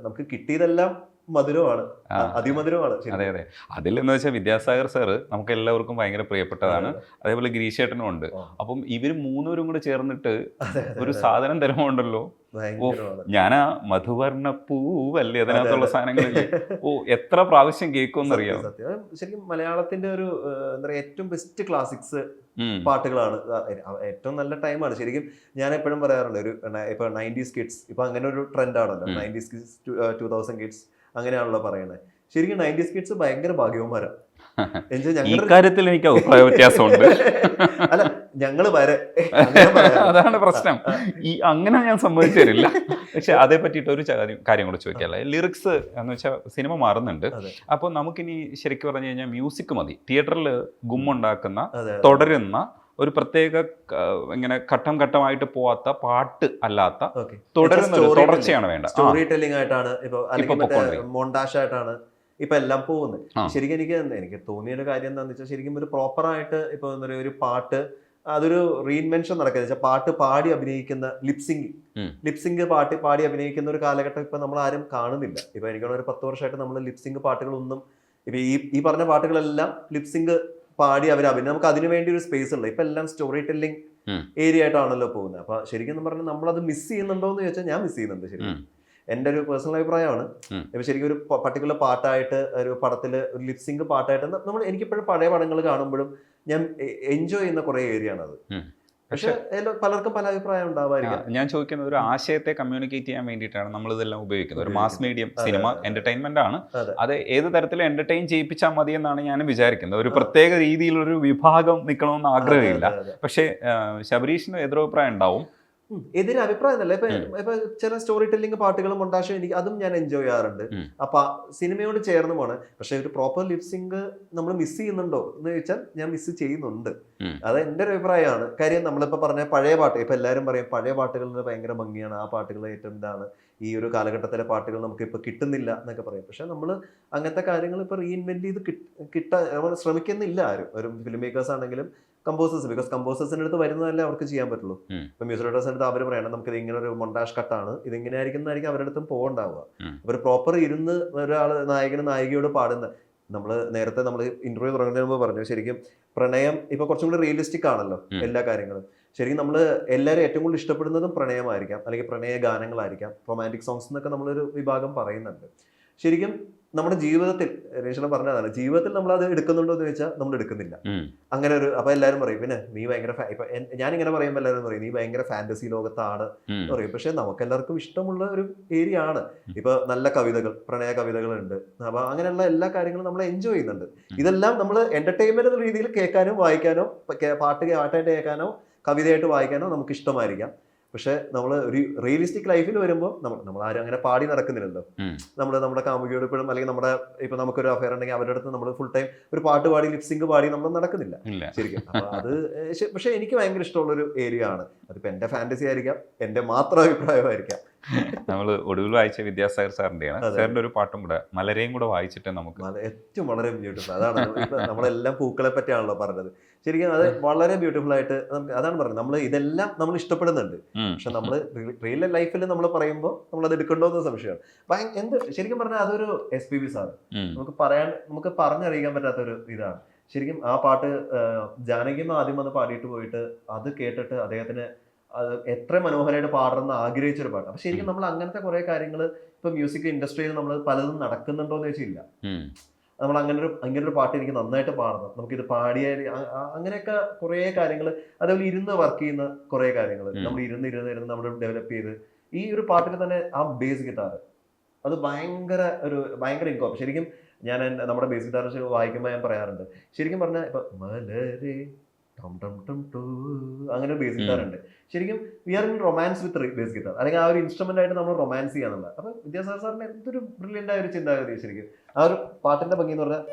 നമുക്ക് കിട്ടിയതെല്ലാം മധുരമാണ്, ആ. അതിമധുരമാണ് അതെ ശരിക്കും. അതെ. അതിലെന്ന് വെച്ചാൽ വിദ്യാസാഗർ സാറ് നമുക്ക് എല്ലാവർക്കും ഭയങ്കര പ്രിയപ്പെട്ടതാണ്. അതേപോലെ ഗിരീഷേട്ടനും ഉണ്ട്. ആ. അപ്പം ഇവർ മൂന്നുപേരും കൂടെ ചേർന്നിട്ട് അതെ, അതെ, ഒരു അതെ. സാധനം തരുമുണ്ടല്ലോ. ഓ, ഭയങ്കരമാണ്. ഞാനാ മധുവർണ്ണ പൂവല്ലേ അതെ, അതിനകത്തുള്ള അതെ. സാധനങ്ങളില്ലേ. ഓ, എത്ര പ്രാവശ്യം കേൾക്കുമെന്ന് സത്യം, അറിയാം. സത്യം. ശരിക്കും മലയാളത്തിന്റെ ഒരു എന്താ പറയാ ഏറ്റവും ബെസ്റ്റ് ക്ലാസിക്സ് ഉം. പാട്ടുകളാണ്. ഏറ്റവും നല്ല ടൈമാണ് ശരിക്കും. ഞാൻ എപ്പോഴും പറയാറുണ്ട് ഒരു ഇപ്പൊ 90s കിഡ്സ് ഇപ്പൊ അങ്ങനെ ഒരു ട്രെൻഡ് ആണല്ലോ. 90s കിഡ്സ് 2000 കിഡ്സ് അങ്ങനെയാണല്ലോ പറയുന്നത്. ശരിക്കും 90s കിഡ്സ് ഭയങ്കര ഭാഗ്യവന്മാരാണ്. ഈ കാര്യത്തിൽ എനിക്ക് അഭിപ്രായ വ്യത്യാസമുണ്ട്. അല്ല, ഞങ്ങള് വരെ അങ്ങനെ പറയാം. അതാണ് പ്രശ്നം. അങ്ങനെ ഞാൻ സമ്മതിച്ചു തരില്ല. പക്ഷെ അതേ പറ്റിയിട്ട് ഒരു കാര്യം കൂടെ ചോദിക്കാല്ലേ. ലിറിക്സ് എന്ന് വെച്ചാൽ സിനിമ മാറുന്നുണ്ട്. അതെ. അപ്പോൾ നമുക്കിനി ശരിക്കും പറഞ്ഞു കഴിഞ്ഞാൽ മ്യൂസിക് മതി. തിയേറ്ററിൽ ഗുമ്മുണ്ടാക്കുന്ന അതെ, തുടരുന്ന ഒരു പ്രത്യേക ഇങ്ങനെ ഘട്ടം ഘട്ടമായിട്ട് പോവാത്ത പാട്ട് അല്ലാത്ത ഓക്കെ. തുടരുന്ന ഒരു തുടർച്ചയാണ് വേണ്ട. സ്റ്റോറി ടെല്ലിംഗ് ആയിട്ടാണ് ഇപ്പൊ, അല്ലെങ്കിൽ മറ്റേ പൊക്കോണ്ടിരിക്കും. മൊണ്ടാഷ് ആയിട്ടാണ് ഇപ്പൊ എല്ലാം പോകുന്നത്. ആ. ശരിക്കും എനിക്ക് തോന്നിയ ഒരു കാര്യം എന്താണെന്ന് വെച്ചാൽ ശരിക്കും ഒരു പ്രോപ്പർ ആയിട്ട് ഇപ്പൊ എന്താ പറയുക ഒരു പാട്ട് അതൊരു റീഇൻവെൻഷൻ നടക്കുന്നത് വെച്ചാൽ പാട്ട് പാടി അഭിനയിക്കുന്ന ലിപ്സിംഗ് പാട്ട് പാടി അഭിനയിക്കുന്ന ഒരു കാലഘട്ടം ഇപ്പൊ നമ്മൾ ആരും കാണുന്നില്ല. ഇപ്പൊ എനിക്ക് തോന്നുന്നു ഒരു 10 വർഷമായിട്ട് നമ്മൾ ലിപ്സിംഗ് പാട്ടുകളൊന്നും ഇപ്പൊ ഈ പറഞ്ഞ പാട്ടുകളെല്ലാം ലിപ്സിംഗ് പാടി അവർ നമുക്ക് അതിനു വേണ്ടി ഒരു സ്പേസ് ഉണ്ട്. ഇപ്പൊ എല്ലാം സ്റ്റോറി ടെല്ലിംഗ് ഏരിയ ആയിട്ടാണല്ലോ പോകുന്നത്. അപ്പൊ ശരിക്കും പറഞ്ഞാൽ നമ്മളത് മിസ് ചെയ്യുന്നുണ്ടോ എന്ന് ചോദിച്ചാൽ ഞാൻ മിസ് ചെയ്യുന്നുണ്ട്. ശരിക്കും എൻ്റെ ഒരു പേഴ്സണൽ അഭിപ്രായമാണ്. ഇപ്പൊ ശരിക്കും ഒരു പർട്ടിക്കുലർ പാട്ടായിട്ട് ഒരു പടത്തില് ഒരു ലിപ്സിംഗ് പാട്ടായിട്ട് നമ്മൾ എനിക്കിപ്പോഴും പഴയ പടങ്ങൾ കാണുമ്പോഴും ഞാൻ എൻജോയ് ചെയ്യുന്ന കുറെ ഏരിയ ആണത്. പക്ഷെ പലർക്കും പല അഭിപ്രായം ഉണ്ടാവായിരിക്കാം. ഞാൻ ചോദിക്കുന്നത് ഒരു ആശയത്തെ കമ്മ്യൂണിക്കേറ്റ് ചെയ്യാൻ വേണ്ടിയിട്ടാണ് നമ്മൾ ഇതെല്ലാം ഉപയോഗിക്കുന്നത്. ഒരു മാസ് മീഡിയം സിനിമ എന്റർടൈൻമെന്റ് ആണ്. അത് ഏത് തരത്തിൽ എന്റർടൈൻ ചെയ്യിപ്പിച്ചാൽ മതി എന്നാണ് ഞാൻ വിചാരിക്കുന്നത്. ഒരു പ്രത്യേക രീതിയിലൊരു വിഭാഗം നിൽക്കണമെന്ന് ആഗ്രഹമില്ല. പക്ഷെ ശബരീഷിന് എതിരഭിപ്രായം ഉണ്ടാവും. എതിരഭിപ്രായം അല്ല. ഇപ്പൊ ചില സ്റ്റോറി ടെല്ലിംഗ് പാട്ടുകളും മൊണ്ടാഷും എനിക്ക് അതും ഞാൻ എൻജോയ് ചെയ്യാറുണ്ട്. അപ്പൊ സിനിമയോട് ചേർന്ന് പോണ്. പക്ഷെ ഒരു പ്രോപ്പർ ലിപ്സിംഗ് നമ്മൾ മിസ് ചെയ്യുന്നുണ്ടോ എന്ന് ചോദിച്ചാൽ ഞാൻ മിസ് ചെയ്യുന്നുണ്ട്. അത് എന്റെ ഒരു അഭിപ്രായമാണ്. കാര്യം നമ്മളിപ്പോ പറഞ്ഞ പഴയ പാട്ട് ഇപ്പൊ എല്ലാവരും പറയും പഴയ പാട്ടുകളിൽ ഭയങ്കര ഭംഗിയാണ്, ആ പാട്ടുകൾ ഏറ്റവും ഇതാണ്, ഈ ഒരു കാലഘട്ടത്തിലെ പാട്ടുകൾ നമുക്ക് ഇപ്പൊ കിട്ടുന്നില്ല എന്നൊക്കെ പറയും. പക്ഷെ നമ്മൾ അങ്ങനത്തെ കാര്യങ്ങൾ ഇപ്പൊ റീഇൻവെന്റ് ചെയ്ത് കിട്ടാൻ നമ്മൾ ശ്രമിക്കുന്നില്ല ആരും. ഒരു ഫിലിം മേക്കേഴ്സ് ആണെങ്കിലും കമ്പോസേഴ്സ്, ബിക്കോസ് കമ്പോസേഴ്സിന്റെ അടുത്ത് വരുന്നതല്ലേ അവർക്ക് ചെയ്യാൻ പറ്റുള്ളൂ. ഇപ്പൊ മ്യൂസിക് ഡയറക്ടേഴ്സിന്റെ അടുത്ത് അവർ പറയണം നമുക്ക് ഇത് ഇങ്ങനെ ഒരു മൊണ്ടാഷ് കട്ടാണ്, ഇത് ഇങ്ങനെ ആയിരിക്കും അവരുടെ അടുത്തും പോകണ്ടാവുക. അവർ പ്രോപ്പർ ഇരുന്ന് ഒരാള് നായികയോട് പാടുന്ന നേരത്തെ നമ്മൾ ഇന്റർവ്യൂ തുടങ്ങുന്നതിന് മുമ്പ് പറഞ്ഞു ശരിക്കും പ്രണയം ഇപ്പൊ കുറച്ചും കൂടി റിയലിസ്റ്റിക് ആണല്ലോ എല്ലാ കാര്യങ്ങളും. ശരിക്കും നമ്മൾ എല്ലാവരും ഏറ്റവും കൂടുതൽ ഇഷ്ടപ്പെടുന്നതും പ്രണയമായിരിക്കാം, അല്ലെങ്കിൽ പ്രണയ ഗാനങ്ങളായിരിക്കാം, റൊമാൻറ്റിക് സോങ്സ് എന്നൊക്കെ നമ്മളൊരു വിഭാഗം പറയുന്നുണ്ട്. ശരിക്കും നമ്മുടെ ജീവിതത്തിൽ രേഷണ പറഞ്ഞതാണ്, ജീവിതത്തിൽ നമ്മൾ അത് എടുക്കുന്നുണ്ടോ എന്ന് ചോദിച്ചാൽ നമ്മൾ എടുക്കുന്നില്ല. അങ്ങനെ ഒരു അപ്പൊ എല്ലാവരും പറയും പിന്നെ നീ ഭയങ്കര ഇപ്പൊ ഞാനിങ്ങനെ പറയുമ്പോൾ എല്ലാവരും പറയും നീ ഭയങ്കര ഫാന്റസി ലോകത്താണ് എന്ന് പറയും. പക്ഷെ നമുക്ക് എല്ലാവർക്കും ഇഷ്ടമുള്ള ഒരു ഏരിയ ആണ്. ഇപ്പൊ നല്ല കവിതകൾ, പ്രണയ കവിതകളുണ്ട്. അപ്പൊ അങ്ങനെയുള്ള എല്ലാ കാര്യങ്ങളും നമ്മൾ എൻജോയ് ചെയ്യുന്നുണ്ട്. ഇതെല്ലാം നമ്മൾ എന്റർടൈൻമെന്റ് എന്ന രീതിയിൽ കേൾക്കാനോ വായിക്കാനോ പാട്ടായിട്ട് കേൾക്കാനോ കവിതയായിട്ട് വായിക്കാനോ നമുക്ക് ഇഷ്ടമായിരിക്കാം. പക്ഷെ നമ്മൾ ഒരു റിയലിസ്റ്റിക് ലൈഫിൽ വരുമ്പോൾ നമ്മൾ ആരും അങ്ങനെ പാടി നടക്കുന്നില്ലല്ലോ. നമ്മുടെ കാമുകിയോട് ഇപ്പോഴും, അല്ലെങ്കിൽ ഇപ്പൊ നമുക്കൊരു അഫയർ ഉണ്ടെങ്കിൽ അവരുടെ അടുത്ത് നമ്മൾ ഫുൾ ടൈം ഒരു പാട്ട് പാടി ലിപ്സിംഗ് പാടി നമ്മൾ നടക്കുന്നില്ല ശരിക്കും. അപ്പൊ അത് പക്ഷെ എനിക്ക് ഭയങ്കര ഇഷ്ടമുള്ള ഒരു ഏരിയ ആണ്. അതിപ്പോ എന്റെ ഫാന്റസി ആയിരിക്കാം, എന്റെ മാത്രം അഭിപ്രായമായിരിക്കാം. നമ്മൾ ഒടുവിൽ വായിച്ച വിദ്യാസാഗർ സാറിന്റെയാണ്. സാറിന്റെ ഒരു പാട്ടും കൂടെ മലരെയും കൂടെ വായിച്ചിട്ട് നമുക്ക് ഏറ്റവും വളരെ ബ്യൂട്ടിഫുൾ. അതാണ് നമ്മളെല്ലാം പൂക്കളെ പറ്റിയാണല്ലോ പറഞ്ഞത്. ശരിക്കും അത് വളരെ ബ്യൂട്ടിഫുൾ ആയിട്ട് അതാണ് പറഞ്ഞത്. നമ്മൾ ഇതെല്ലാം നമ്മൾ ഇഷ്ടപ്പെടുന്നുണ്ട്. പക്ഷെ നമ്മൾ റിയൽ ലൈഫിൽ നമ്മൾ പറയുമ്പോൾ നമ്മൾ അത് എടുക്കണ്ടോ എന്ന് സംശയമാണ്. ശരിക്കും പറഞ്ഞാൽ അതൊരു SPB സാറ് നമുക്ക് പറഞ്ഞറിയിക്കാൻ പറ്റാത്തൊരു ഇതാണ്. ശരിക്കും ആ പാട്ട് ജാനകിയമ്മ ആദ്യം വന്ന് പാടിയിട്ട് പോയിട്ട് അത് കേട്ടിട്ട് അദ്ദേഹത്തിന് അത് എത്ര മനോഹരമായിട്ട് പാടണമെന്ന് ആഗ്രഹിച്ചൊരു പാട്ട്. അപ്പൊ ശരിക്കും നമ്മൾ അങ്ങനത്തെ കുറെ കാര്യങ്ങൾ ഇപ്പൊ മ്യൂസിക് ഇൻഡസ്ട്രിയിൽ നമ്മൾ പലതും നടക്കുന്നുണ്ടോ എന്ന് വെച്ചില്ല. നമ്മൾ അങ്ങനെ ഒരു പാട്ട് എനിക്ക് നന്നായിട്ട് പാടണം, നമുക്കിത് പാടിയ അങ്ങനെയൊക്കെ കുറെ കാര്യങ്ങൾ, അതേപോലെ ഇരുന്ന് വർക്ക് ചെയ്യുന്ന കുറെ കാര്യങ്ങൾ നമ്മൾ ഇരുന്ന് നമ്മൾ ഡെവലപ്പ് ചെയ്ത് ഈ ഒരു പാട്ടിൽ തന്നെ ആ ബേസ് ഗിറ്റാർ അത് ഭയങ്കര ഇൻകോപ്പ്. ശരിക്കും ഞാൻ നമ്മുടെ ബേസ് ഗിറ്റാർ വായിക്കുമ്പോൾ ഞാൻ പറയാറുണ്ട് ശരിക്കും പറഞ്ഞാൽ ഇപ്പൊ മലരെ അങ്ങനെ ബേസ് ഗിറ്റാർ ഉണ്ട്. ശരിക്കും we are in romance with bass guitar, അല്ലെങ്കിൽ ആ ഒരു ഇൻസ്ട്രുമെന്റ് ആയിട്ട് നമ്മൾ റൊമാൻസ് ചെയ്യാന്നുള്ള. അപ്പൊ വിദ്യാസാഗർ സാറിന്റെ എന്തൊരു ബ്രില്യന്റ് ആയ ഒരു ചിന്താഗതി. ശരിക്കും ആ ഒരു പാട്ടിന്റെ ഭംഗി എന്ന് പറഞ്ഞാൽ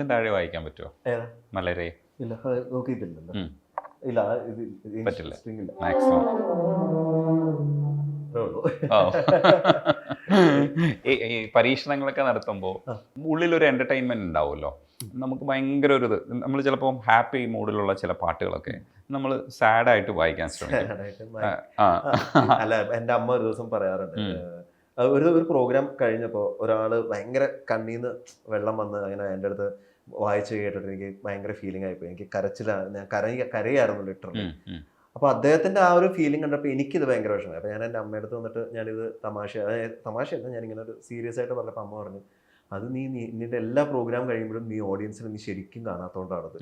അതിലും താഴെ വായിക്കാൻ പറ്റുമോ? ഏതാ? മലരെ ഇല്ല, അത് നോക്കിയിട്ടില്ലല്ലോ. ഇല്ല, ഇത് പറ്റില്ല string ഇല്ല. മാക്സിമം. അത്രേ ഉള്ളൂ. ഓ. ഈ പരീക്ഷണങ്ങളൊക്കെ നടത്തുമ്പോൾ ഉള്ളിലൊരു എന്റർടൈൻമെന്റ് ഉണ്ടാവുമല്ലോ. നമുക്ക് ഭയങ്കര ഒരു ഇത് നമ്മൾ ചിലപ്പോൾ ഹാപ്പി മൂഡിലുള്ള ചില പാട്ടുകളൊക്കെ നമ്മൾ സാഡായിട്ട് വായിക്കാൻ ശ്രമിക്കും. അല്ല, എൻ്റെ അമ്മ ഒരു ദിവസം പറയാറുണ്ട്, ഒരു പ്രോഗ്രാം കഴിഞ്ഞപ്പോൾ ഒരാൾ ഭയങ്കര കണ്ണീന്ന് വെള്ളം വന്ന് അങ്ങനെ എൻ്റെ അടുത്ത് വായിച്ച് കേട്ടിട്ട് എനിക്ക് ഭയങ്കര ഫീലിംഗ് ആയിപ്പോയി. എനിക്ക് ഞാൻ കരയായിരുന്നു ലിറ്ററലി. അപ്പോൾ അദ്ദേഹത്തിൻ്റെ ആ ഒരു ഫീലിംഗ് കണ്ടപ്പോൾ എനിക്കിത് ഭയങ്കര വിഷമമായി. അപ്പോൾ ഞാൻ എൻ്റെ അമ്മയുടെ അടുത്ത് വന്നിട്ട് ഞാനിത് തമാശയല്ല, ഞാനിങ്ങനെ ഒരു സീരിയസ് ആയിട്ട് പറഞ്ഞപ്പോൾ അമ്മ പറഞ്ഞു, അത് നിന്റെ എല്ലാ പ്രോഗ്രാം കഴിയുമ്പോഴും നീ ഓഡിയൻസിനെ നീ ശരിക്കും കാണാത്തോണ്ടാണത്.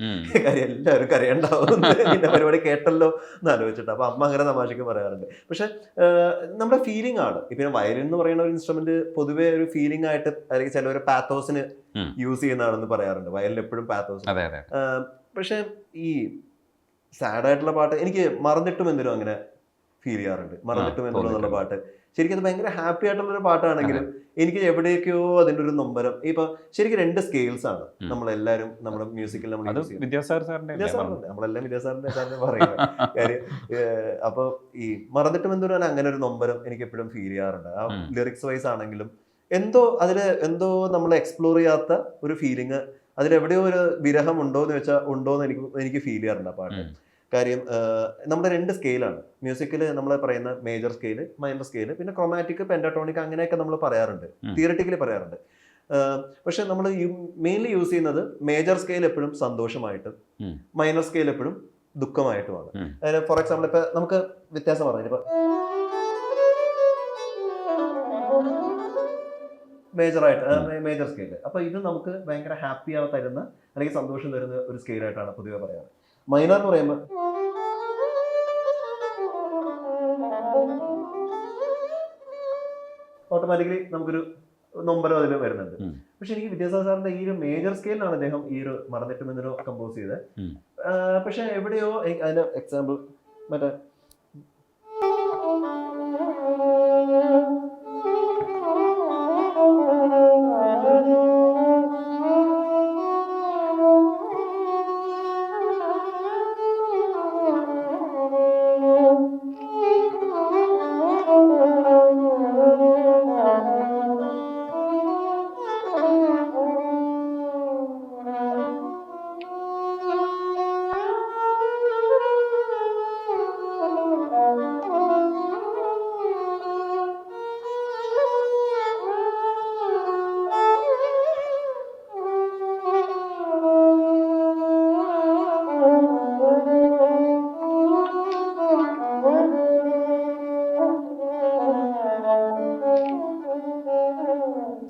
കാര്യം എല്ലാവരും കരയുണ്ടാവും നിന്റെ പരിപാടി കേട്ടല്ലോ എന്ന് ആലോചിച്ചിട്ട്. അപ്പോൾ അമ്മ അങ്ങനെ തമാശയ്ക്ക് പറയാറുണ്ട്. പക്ഷെ നമ്മുടെ ഫീലിംഗ് ആണ്. ഇപ്പം വയലിൻ എന്ന് പറയുന്ന ഒരു ഇൻസ്ട്രുമെന്റ് പൊതുവേ ഒരു ഫീലിംഗ് ആയിട്ട്, അല്ലെങ്കിൽ ചിലവർ പാത്തോസിന് യൂസ് ചെയ്യുന്നതാണെന്ന് പറയാറുണ്ട്. വയലിൻ എപ്പോഴും പാത്തോസ്. പക്ഷെ ഈ സാഡായിട്ടുള്ള പാട്ട് എനിക്ക് മറന്നിട്ടും എന്തിനും അങ്ങനെ ഫീൽ ചെയ്യാറുണ്ട്. മറന്നിട്ടും എന്തിനും എന്നുള്ള പാട്ട് ശരിക്കും അത് ഭയങ്കര ഹാപ്പി ആയിട്ടുള്ളൊരു പാട്ടാണെങ്കിലും എനിക്ക് എവിടേക്കോ അതിൻ്റെ ഒരു നൊമ്പരം. ഇപ്പൊ ശരിക്കും 2 സ്കെയിൽസ് ആണ് നമ്മളെല്ലാവരും നമ്മുടെ മ്യൂസിക്കിൽ നമ്മൾ നമ്മളെല്ലാം വിദ്യാസാറിന്റെ പറയുന്നത് കാര്യം. അപ്പോൾ ഈ മറന്നിട്ടും എന്തിനും അങ്ങനെ ഒരു നൊമ്പരം എനിക്ക് എപ്പോഴും ഫീൽ ചെയ്യാറുണ്ട്. ആ ലിറിക്സ് വൈസ് ആണെങ്കിലും എന്തോ നമ്മൾ എക്സ്പ്ലോർ ചെയ്യാത്ത ഒരു ഫീലിംഗ്, അതിലെവിടെയോ ഒരു വിരഹം ഉണ്ടോയെന്ന് വെച്ചാൽ ഉണ്ടോയെന്ന് എനിക്ക് ഫീൽ ചെയ്യാറുണ്ട് ആ പാട്ട്. കാര്യം നമ്മുടെ 2 സ്കെയിലാണ് മ്യൂസിക്കിൽ നമ്മൾ പറയുന്ന, മേജർ സ്കെയില്, മൈനർ സ്കെയില്, പിന്നെ ക്രോമാറ്റിക്, പെൻഡാടോണിക്, അങ്ങനെയൊക്കെ നമ്മൾ പറയാറുണ്ട്, തിയററ്റിക്കലി പറയാറുണ്ട്. പക്ഷെ നമ്മൾ മെയിൻലി യൂസ് ചെയ്യുന്നത് മേജർ സ്കെയിൽ എപ്പോഴും സന്തോഷമായിട്ടും മൈനർ സ്കെയിൽ എപ്പോഴും ദുഃഖമായിട്ടുമാണ്. അതായത് ഫോർ എക്സാമ്പിൾ ഇപ്പൊ നമുക്ക് വ്യത്യാസം പറഞ്ഞു, ഇപ്പൊ മേജർ സ്കെയില്, അപ്പൊ ഇത് നമുക്ക് ഭയങ്കര ഹാപ്പി തരുന്ന അല്ലെങ്കിൽ സന്തോഷം തരുന്ന ഒരു സ്കെയിലായിട്ടാണ് പൊതുവെ പറയാറ്. മൈനർ എന്ന് പറയുമ്പോൾ ഓട്ടോമാറ്റിക്കലി നമുക്കൊരു നൊമ്പരം അതിൽ വരുന്നുണ്ട്. പക്ഷെ എനിക്ക് വിദ്യാസാഗർ സാറിന്റെ ഈ ഒരു മേജർ സ്കെയിലാണ് അദ്ദേഹം ഈ ഒരു മറന്നിട്ടും എന്നൊരു കമ്പോസ് ചെയ്തത്. പക്ഷെ എവിടെയോ അതിന്റെ എക്സാമ്പിൾ മറ്റേ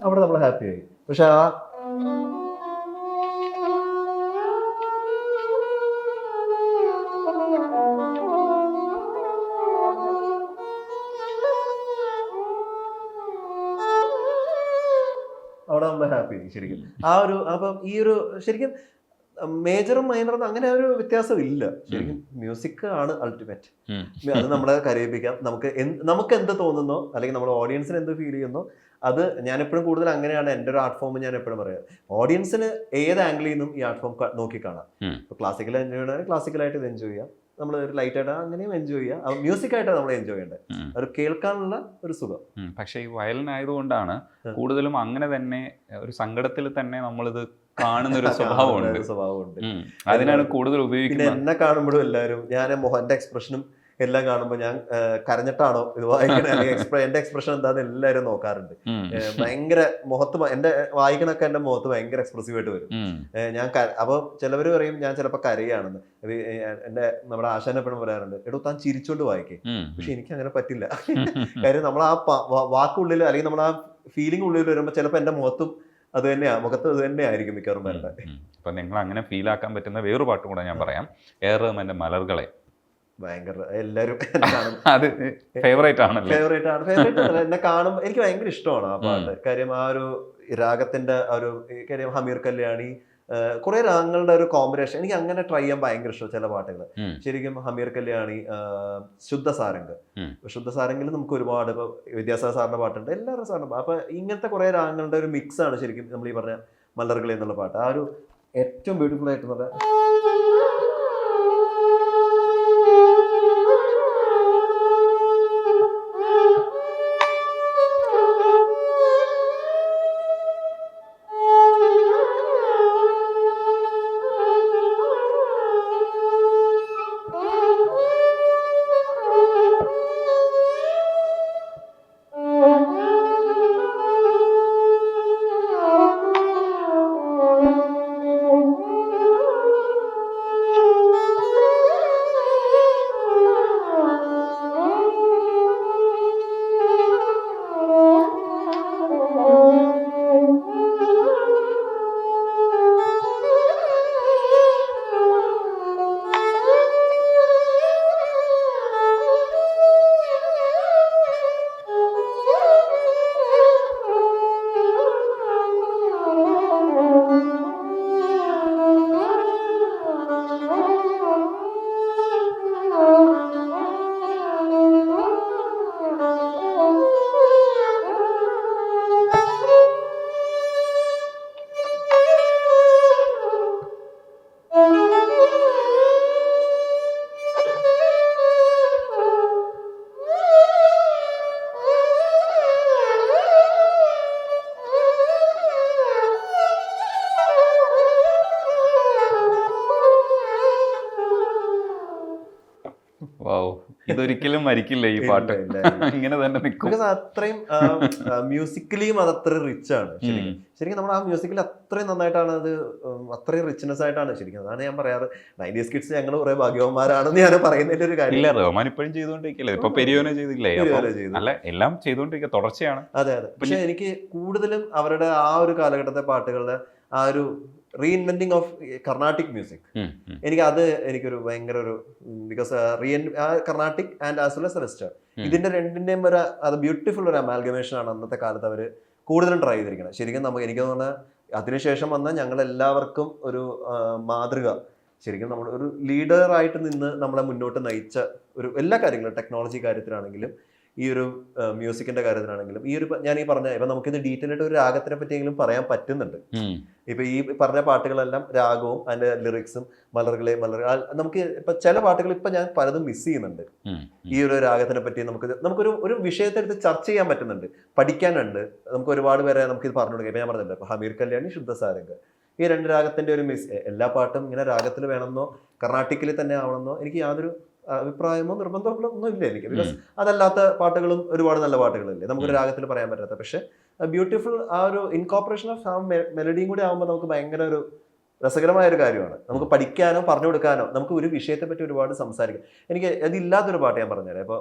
അവിടെ നമ്മൾ ഹാപ്പി ആയി. പക്ഷെ ആ അവിടെ നമ്മൾ ഹാപ്പി ആയി ശരിക്കും. ആ ഒരു അപ്പം ഈ ഒരു ശരിക്കും മേജറും മൈനറും അങ്ങനെ ഒരു വ്യത്യാസം ഇല്ല ശരിക്കും. മ്യൂസിക് ആണ് അൾട്ടിമേറ്റ്. അത് നമ്മളെ കരയിപ്പിക്കാം. നമുക്ക് എന്ത് തോന്നുന്നോ അല്ലെങ്കിൽ നമ്മുടെ ഓഡിയൻസിന് എന്ത് ഫീൽ ചെയ്യുന്നോ അത് ഞാൻ എപ്പോഴും കൂടുതൽ അങ്ങനെയാണ് എൻ്റെ ഒരു ആർട്ട് ഫോം ഞാൻ എപ്പോഴും പറയാം. ഓഡിയൻസിന് ഏത് ആംഗിളിൽ നിന്നും ഈ ആർട്ട് ഫോം നോക്കി കാണാം. ഇപ്പോൾ ക്ലാസിക്കൽ എൻജോയ് ചെയ്യണമെങ്കിൽ ക്ലാസിക്കലായിട്ട് ഇത് എൻജോയ് ചെയ്യാം, നമ്മൾ ഒരു ലൈറ്റ് ആയിട്ട് അങ്ങനെയും എൻജോയ് ചെയ്യാം. മ്യൂസിക് ആയിട്ടാണ് നമ്മൾ എൻജോയ് ചെയ്യേണ്ടത്, ഒരു കേൾക്കാനുള്ള ഒരു സുഖം. പക്ഷെ ഈ വയലിൻ ആയതുകൊണ്ടാണ് കൂടുതലും അങ്ങനെ തന്നെ ഒരു സങ്കടത്തിൽ തന്നെ നമ്മളിത് കാണുന്ന ഒരു സ്വഭാവമുണ്ട്. അതിനാണ് കൂടുതൽ ഉപയോഗിക്കുന്നത്. എന്നെ കാണുമ്പോഴും എല്ലാവരും ഞാൻ എൻ്റെ എക്സ്പ്രഷനും എല്ലാം കാണുമ്പോൾ ഞാൻ കരഞ്ഞിട്ടാണോ ഇത് വായിക്കണേ അല്ലെങ്കിൽ എന്റെ എക്സ്പ്രഷൻ എന്താന്ന് എല്ലാവരും നോക്കാറുണ്ട്. ഭയങ്കര മുഖത്ത് എന്റെ വായിക്കണൊക്കെ എന്റെ മുഖത്ത് ഭയങ്കര എക്സ്പ്രസീവ് ആയിട്ട് വരും. ഞാൻ അപ്പൊ ചിലവര് പറയും ഞാൻ ചിലപ്പോ കരയാണെന്ന്. എന്റെ നമ്മുടെ ആശാൻ എപ്പോഴും പറയാറുണ്ട്, എടോ താൻ ചിരിച്ചോണ്ട് വായിക്കേ. പക്ഷെ എനിക്ക് അങ്ങനെ പറ്റില്ല. കാര്യം നമ്മൾ ആ വാക്കുള്ളിൽ അല്ലെങ്കിൽ നമ്മൾ ആ ഫീലിംഗ് ഉള്ളിൽ വരുമ്പോൾ ചിലപ്പോൾ എന്റെ മുഖത്തും അത് തന്നെയാ, മുഖത്ത് അത് തന്നെ ആയിരിക്കും മിക്കവാറും വരേണ്ടത്. അപ്പൊ നിങ്ങൾ അങ്ങനെ ഫീൽ ആക്കാൻ പറ്റുന്ന വേറൊരു പാട്ടും കൂടെ ഞാൻ പറയാം. എ.ആർ. റഹ്മാന്റെ മലർകളെ. ഭയങ്കര എല്ലാവരും അത് ഫേവറേറ്റ് ആണ്. എന്നെ കാണുമ്പോൾ എനിക്ക് ഭയങ്കര ഇഷ്ടമാണ് ആ പാട്ട്. കാര്യം ആ ഒരു രാഗത്തിന്റെ ഒരു കാര്യം, ഹമീർ കല്യാണി, കുറെ രാഗങ്ങളുടെ ഒരു കോമ്പിനേഷൻ എനിക്ക് അങ്ങനെ ട്രൈ ചെയ്യാൻ ഭയങ്കര ഇഷ്ടം. ചില പാട്ടുകൾ ശരിക്കും ഹമീർ കല്യാണി, ശുദ്ധസാരംഗിൽ നമുക്ക് ഒരുപാട്, ഇപ്പൊ വിദ്യാസാഗർ സാറിന്റെ പാട്ടുണ്ട്, എല്ലാവരും സാറിന്റെ. അപ്പൊ ഇങ്ങനത്തെ കുറെ രാഗങ്ങളുടെ ഒരു മിക്സ് ആണ് ശരിക്കും നമ്മൾ ഈ പറഞ്ഞ മലർകളി എന്നുള്ള പാട്ട്. ആ ഒരു ഏറ്റവും ബ്യൂട്ടിഫുൾ ആയിട്ടുള്ള ഇതൊരിക്കലും മരിക്കില്ല ഈ പാട്ട്, ഇങ്ങനെ തന്നെ നിൽക്കും. ബിക്കോസ് അത്രയും മ്യൂസിക്കലിയും അത് അത്ര റിച്ച് ആണ് ശരിക്കും. ശരിക്കും നമ്മൾ ആ മ്യൂസിക്കലി അത്രയും നന്നായിട്ടാണ് അത്, അത്രയും റിച്ച്നെസ് ആയിട്ടാണ് ശരിക്കും. അതാണ് ഞാൻ പറയാറ് 90s കിഡ്സ് ഞങ്ങൾ കുറെ ഭാഗ്യവാന്മാരാണെന്ന് ഞാൻ പറയുന്നതിന്റെ ഒരു കാര്യം. ഇല്ല, റഹ്മാൻ ഇപ്പോഴും ചെയ്തുകൊണ്ടിരിക്കില്ലേ, ഇപ്പൊ പെരിയോനെ ചെയ്തില്ലേ, അല്ല എല്ലാം ചെയ്തുകൊണ്ടിരിക്കുക, തുടർച്ചയാണ്. അതെ അതെ. പക്ഷെ എനിക്ക് കൂടുതലും അവരുടെ ആ ഒരു കാലഘട്ടത്തെ പാട്ടുകളുടെ ആ ഒരു റീഇൻവെന്റിങ് ഓഫ് കർണാട്ടിക് മ്യൂസിക്, എനിക്കൊരു ഭയങ്കര ഒരു, because Carnatic and as well as western, ഇതിന്റെ രണ്ടിന്റെയും ഒരു അത് ബ്യൂട്ടിഫുൾ ഒരു അമാൽഗമേഷൻ ആണ് അന്നത്തെ കാലത്ത് അവർ കൂടുതലും ട്രൈ ചെയ്തിരിക്കുന്നത്. ശരിക്കും എനിക്ക് തോന്നുന്നത് അതിനുശേഷം വന്ന ഞങ്ങൾ എല്ലാവർക്കും ഒരു മാതൃക, ശരിക്കും നമ്മൾ ഒരു ലീഡറായിട്ട് നിന്ന് നമ്മളെ മുന്നോട്ട് നയിച്ച ഒരു എല്ലാ കാര്യങ്ങളും, ടെക്നോളജി കാര്യത്തിലാണെങ്കിലും ഈ ഒരു മ്യൂസിക്കിന്റെ കാര്യത്തിലാണെങ്കിലും, ഈ ഒരു ഞാൻ ഈ പറഞ്ഞ ഇപ്പൊ നമുക്കിത് ഡീറ്റെയിൽ ആയിട്ട് ഒരു രാഗത്തിനെ പറ്റിയെങ്കിലും പറയാൻ പറ്റുന്നുണ്ട്. ഇപ്പൊ ഈ പറഞ്ഞ പാട്ടുകളെല്ലാം രാഗവും അതിന്റെ ലിറിക്സും മലറുകളെ നമുക്ക് ഇപ്പൊ ചില പാട്ടുകൾ ഇപ്പൊ ഞാൻ പലതും മിസ് ചെയ്യുന്നുണ്ട്. ഈ ഒരു രാഗത്തിനെ പറ്റി നമുക്കൊരു ഒരു വിഷയത്തെ എടുത്ത് ചർച്ച ചെയ്യാൻ പറ്റുന്നുണ്ട്, പഠിക്കാനുണ്ട്. നമുക്ക് ഒരുപാട് പേരെ നമുക്കിത് പറഞ്ഞു കൊടുക്കാം. ഇപ്പൊ ഞാൻ പറഞ്ഞില്ല, ഇപ്പൊ ഹമീർ കല്യാണി, ശുദ്ധസാരംഗ്, ഈ രണ്ട് രാഗത്തിന്റെ ഒരു എല്ലാ പാട്ടും ഇങ്ങനെ രാഗത്തിൽ വേണമെന്നോ കർണാട്ടിക്കിൽ തന്നെ ആവണമെന്നോ എനിക്ക് യാതൊരു അഭിപ്രായമോ നിർബന്ധമോ ഒന്നും ഇല്ല എനിക്ക്. ബിക്കോസ് അതല്ലാത്ത പാട്ടുകളും ഒരുപാട് നല്ല പാട്ടുകളില്ലേ നമുക്കൊരു രാഗത്തിൽ പറയാൻ പറ്റാത്ത. പക്ഷെ ബ്യൂട്ടിഫുൾ ആ ഒരു ഇൻകോർപ്പറേഷൻ ഓഫ് ആ മെലഡിയും കൂടി ആകുമ്പോൾ നമുക്ക് ഭയങ്കര ഒരു രസകരമായ ഒരു കാര്യമാണ്. നമുക്ക് പഠിക്കാനോ പറഞ്ഞു കൊടുക്കാനോ നമുക്ക് ഒരു വിഷയത്തെ പറ്റി ഒരുപാട് സംസാരിക്കാം. എനിക്ക് അതില്ലാത്തൊരു പാട്ട് ഞാൻ പറഞ്ഞുതരാം. ഇപ്പോൾ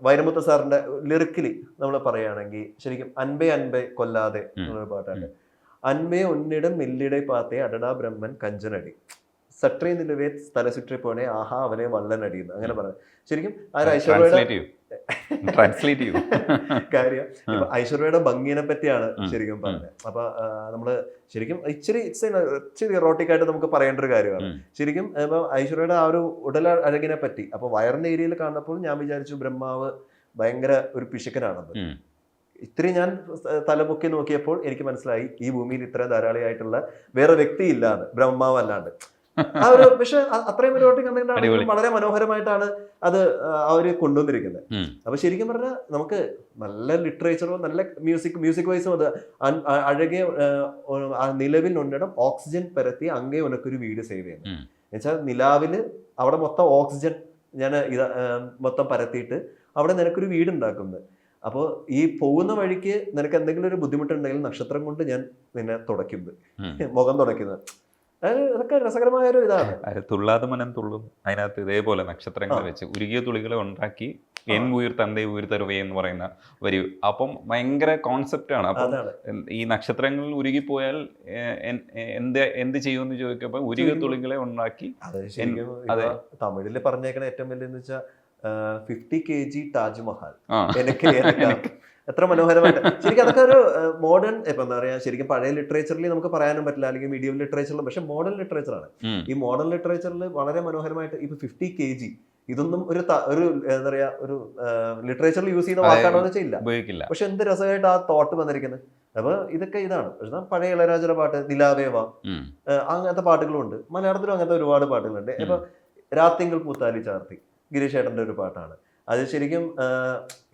വൈരമുത്ത് സാറിന്റെ ലിറിക്കലി നമ്മൾ പറയുകയാണെങ്കിൽ ശരിക്കും അൻപേ അൻപേ കൊല്ലാതെ എന്നുള്ള പാട്ടാണ്. അൻപേ ഒന്നിടം മില്ലിടെ പാത്തേ അടടാ ബ്രഹ്മൻ കഞ്ചനടി സട്രി നിലവേ തല ചുറ്റി പോണേ ആഹാ അവനെ വള്ളനടിയുന്നു, അങ്ങനെ പറഞ്ഞു. ശരിക്കും ആ കാര്യം ഇപ്പൊ ഐശ്വര്യയുടെ ഭംഗിനെ പറ്റിയാണ് ശരിക്കും പറഞ്ഞത്. അപ്പൊ നമ്മള് ശരിക്കും ഇച്ചിരി എറോട്ടിക് ആയിട്ട് നമുക്ക് പറയേണ്ട ഒരു കാര്യമാണ് ശരിക്കും. ഇപ്പൊ ഐശ്വര്യയുടെ ആ ഒരു ഉടൽ അഴകിനെ പറ്റി അപ്പൊ വയറിന്റെ ഏരിയയിൽ കാണുമ്പോൾ ഞാൻ വിചാരിച്ചു ബ്രഹ്മാവ് ഭയങ്കര ഒരു പിശുക്കനാണെന്ന്. ഇത്രയും ഞാൻ തലപൊക്കി നോക്കിയപ്പോൾ എനിക്ക് മനസ്സിലായി ഈ ഭൂമിയിൽ ഇത്ര ധാരാളിയായിട്ടുള്ള വേറെ വ്യക്തി ഇല്ലാന്ന്, ബ്രഹ്മാവ് അല്ലാണ്ട്. ആ ഒരു പക്ഷെ അത്രയും ഒരു കണ്ടിട്ടാണ് വളരെ മനോഹരമായിട്ടാണ് അത് അവര് കൊണ്ടുവന്നിരിക്കുന്നത്. അപ്പൊ ശരിക്കും പറഞ്ഞാൽ നമുക്ക് നല്ല ലിറ്ററേച്ചറോ നല്ല മ്യൂസിക് വൈസും അത് അഴകെ നിലവിൽ ഉണ്ടിടം ഓക്സിജൻ പരത്തി അങ്ങേ ഉനക്കൊരു വീട് സേവ് ചെയ്യുന്നു എന്നുവെച്ചാൽ നിലാവില് അവിടെ മൊത്തം ഓക്സിജൻ ഞാൻ മൊത്തം പരത്തിയിട്ട് അവിടെ നിനക്കൊരു വീട് ഉണ്ടാക്കുന്നത്. അപ്പോൾ ഈ പോകുന്ന വഴിക്ക് നിനക്ക് എന്തെങ്കിലും ഒരു ബുദ്ധിമുട്ടുണ്ടെങ്കിൽ നക്ഷത്രം കൊണ്ട് ഞാൻ നിന്നെ തുടയ്ക്കുന്നത്, മുഖം തുടയ്ക്കുന്നത്. അതൊക്കെ രസകരമായ ഒരു ഇതാണ്. തുള്ളാതെ മനം തുള്ളും അതിനകത്ത് ഇതേപോലെ നക്ഷത്രങ്ങൾ വെച്ച് ഉരുകിയ തുളികളെ ഉണ്ടാക്കി എൻ ഉയർ തന്തേ ഉയർ തരുവേ എന്ന് പറയുന്ന ഒരു, അപ്പം ഭയങ്കര കോൺസെപ്റ്റ് ആണ്. അപ്പം ഈ നക്ഷത്രങ്ങളിൽ ഉരുകിപ്പോയാൽ എന്ത് ചെയ്യുമെന്ന് ചോദിക്കുമ്പോൾ ഉരുകിയ തുളികളെ ഉണ്ടാക്കി. അതെ, തമിഴില് പറഞ്ഞേക്കണ ഏറ്റവും വലിയ വെച്ചാൽ 50 kg താജ്മഹൽ എനിക്ക് എത്ര മനോഹരമായിട്ട്. ശരിക്കും അതൊക്കെ ഒരു മോഡേൺ ഇപ്പൊ എന്താ പറയാ, ശരിക്കും പഴയ ലിറ്ററേച്ചറിൽ നമുക്ക് പറയാനും പറ്റില്ല, അല്ലെങ്കിൽ മീഡിയം ലിറ്ററേച്ചറിലും. പക്ഷെ മോഡേൺ ലിറ്ററേച്ചറാണ്. ഈ മോഡേൺ ലിറ്ററേച്ചറിൽ വളരെ മനോഹരമായിട്ട് ഇപ്പൊ 50 kg ഇതൊന്നും ഒരു എന്താ പറയാ ഒരു ലിറ്ററേച്ചറിൽ യൂസ് ചെയ്യുന്ന വാക്കാണോ എന്ന് വെച്ചാൽ ഇല്ല, ഉപയോഗിക്കില്ല. പക്ഷെ എന്ത് രസമായിട്ട് ആ തോട്ട് വന്നിരിക്കുന്നത്. അപ്പൊ ഇതൊക്കെ ഇതാണ് പഴയ ഇളയരാജയുടെ പാട്ട് നിലാവേവ, അങ്ങനത്തെ പാട്ടുകളുണ്ട്. മലയാളത്തിലും അങ്ങനത്തെ ഒരുപാട് പാട്ടുകളുണ്ട്. ഇപ്പൊ രാത്തിങ്കൾ പൂത്താലി ചാർത്തി ഗിരീഷ് ഏട്ടന്റെ ഒരു പാട്ടാണ്. അത് ശരിക്കും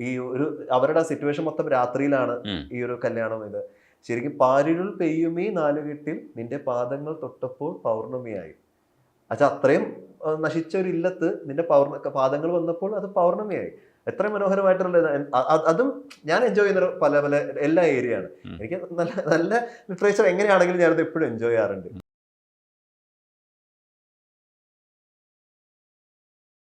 ഈ ഒരു അവരുടെ സിറ്റുവേഷൻ മൊത്തം രാത്രിയിലാണ് ഈ ഒരു കല്യാണം. ഇത് ശരിക്കും പാരിരുൾ പെയ്യുമീ നാലുകെട്ടിൽ നിന്റെ പാദങ്ങൾ തൊട്ടപ്പോൾ പൗർണമിയായി. അച്ഛാ അത്രയും നശിച്ച ഒരു ഇല്ലത്ത് നിന്റെ പാദങ്ങൾ വന്നപ്പോൾ അത് പൗർണമിയായി. എത്ര മനോഹരമായിട്ടുള്ള അതും ഞാൻ എൻജോയ് ചെയ്യുന്ന പല പല എല്ലാ ഏരിയ ആണ്. എനിക്ക് നല്ല നല്ല ലിറ്ററേച്ചർ എങ്ങനെയാണെങ്കിലും ഞാനത് എപ്പോഴും എൻജോയ് ചെയ്യാറുണ്ട്.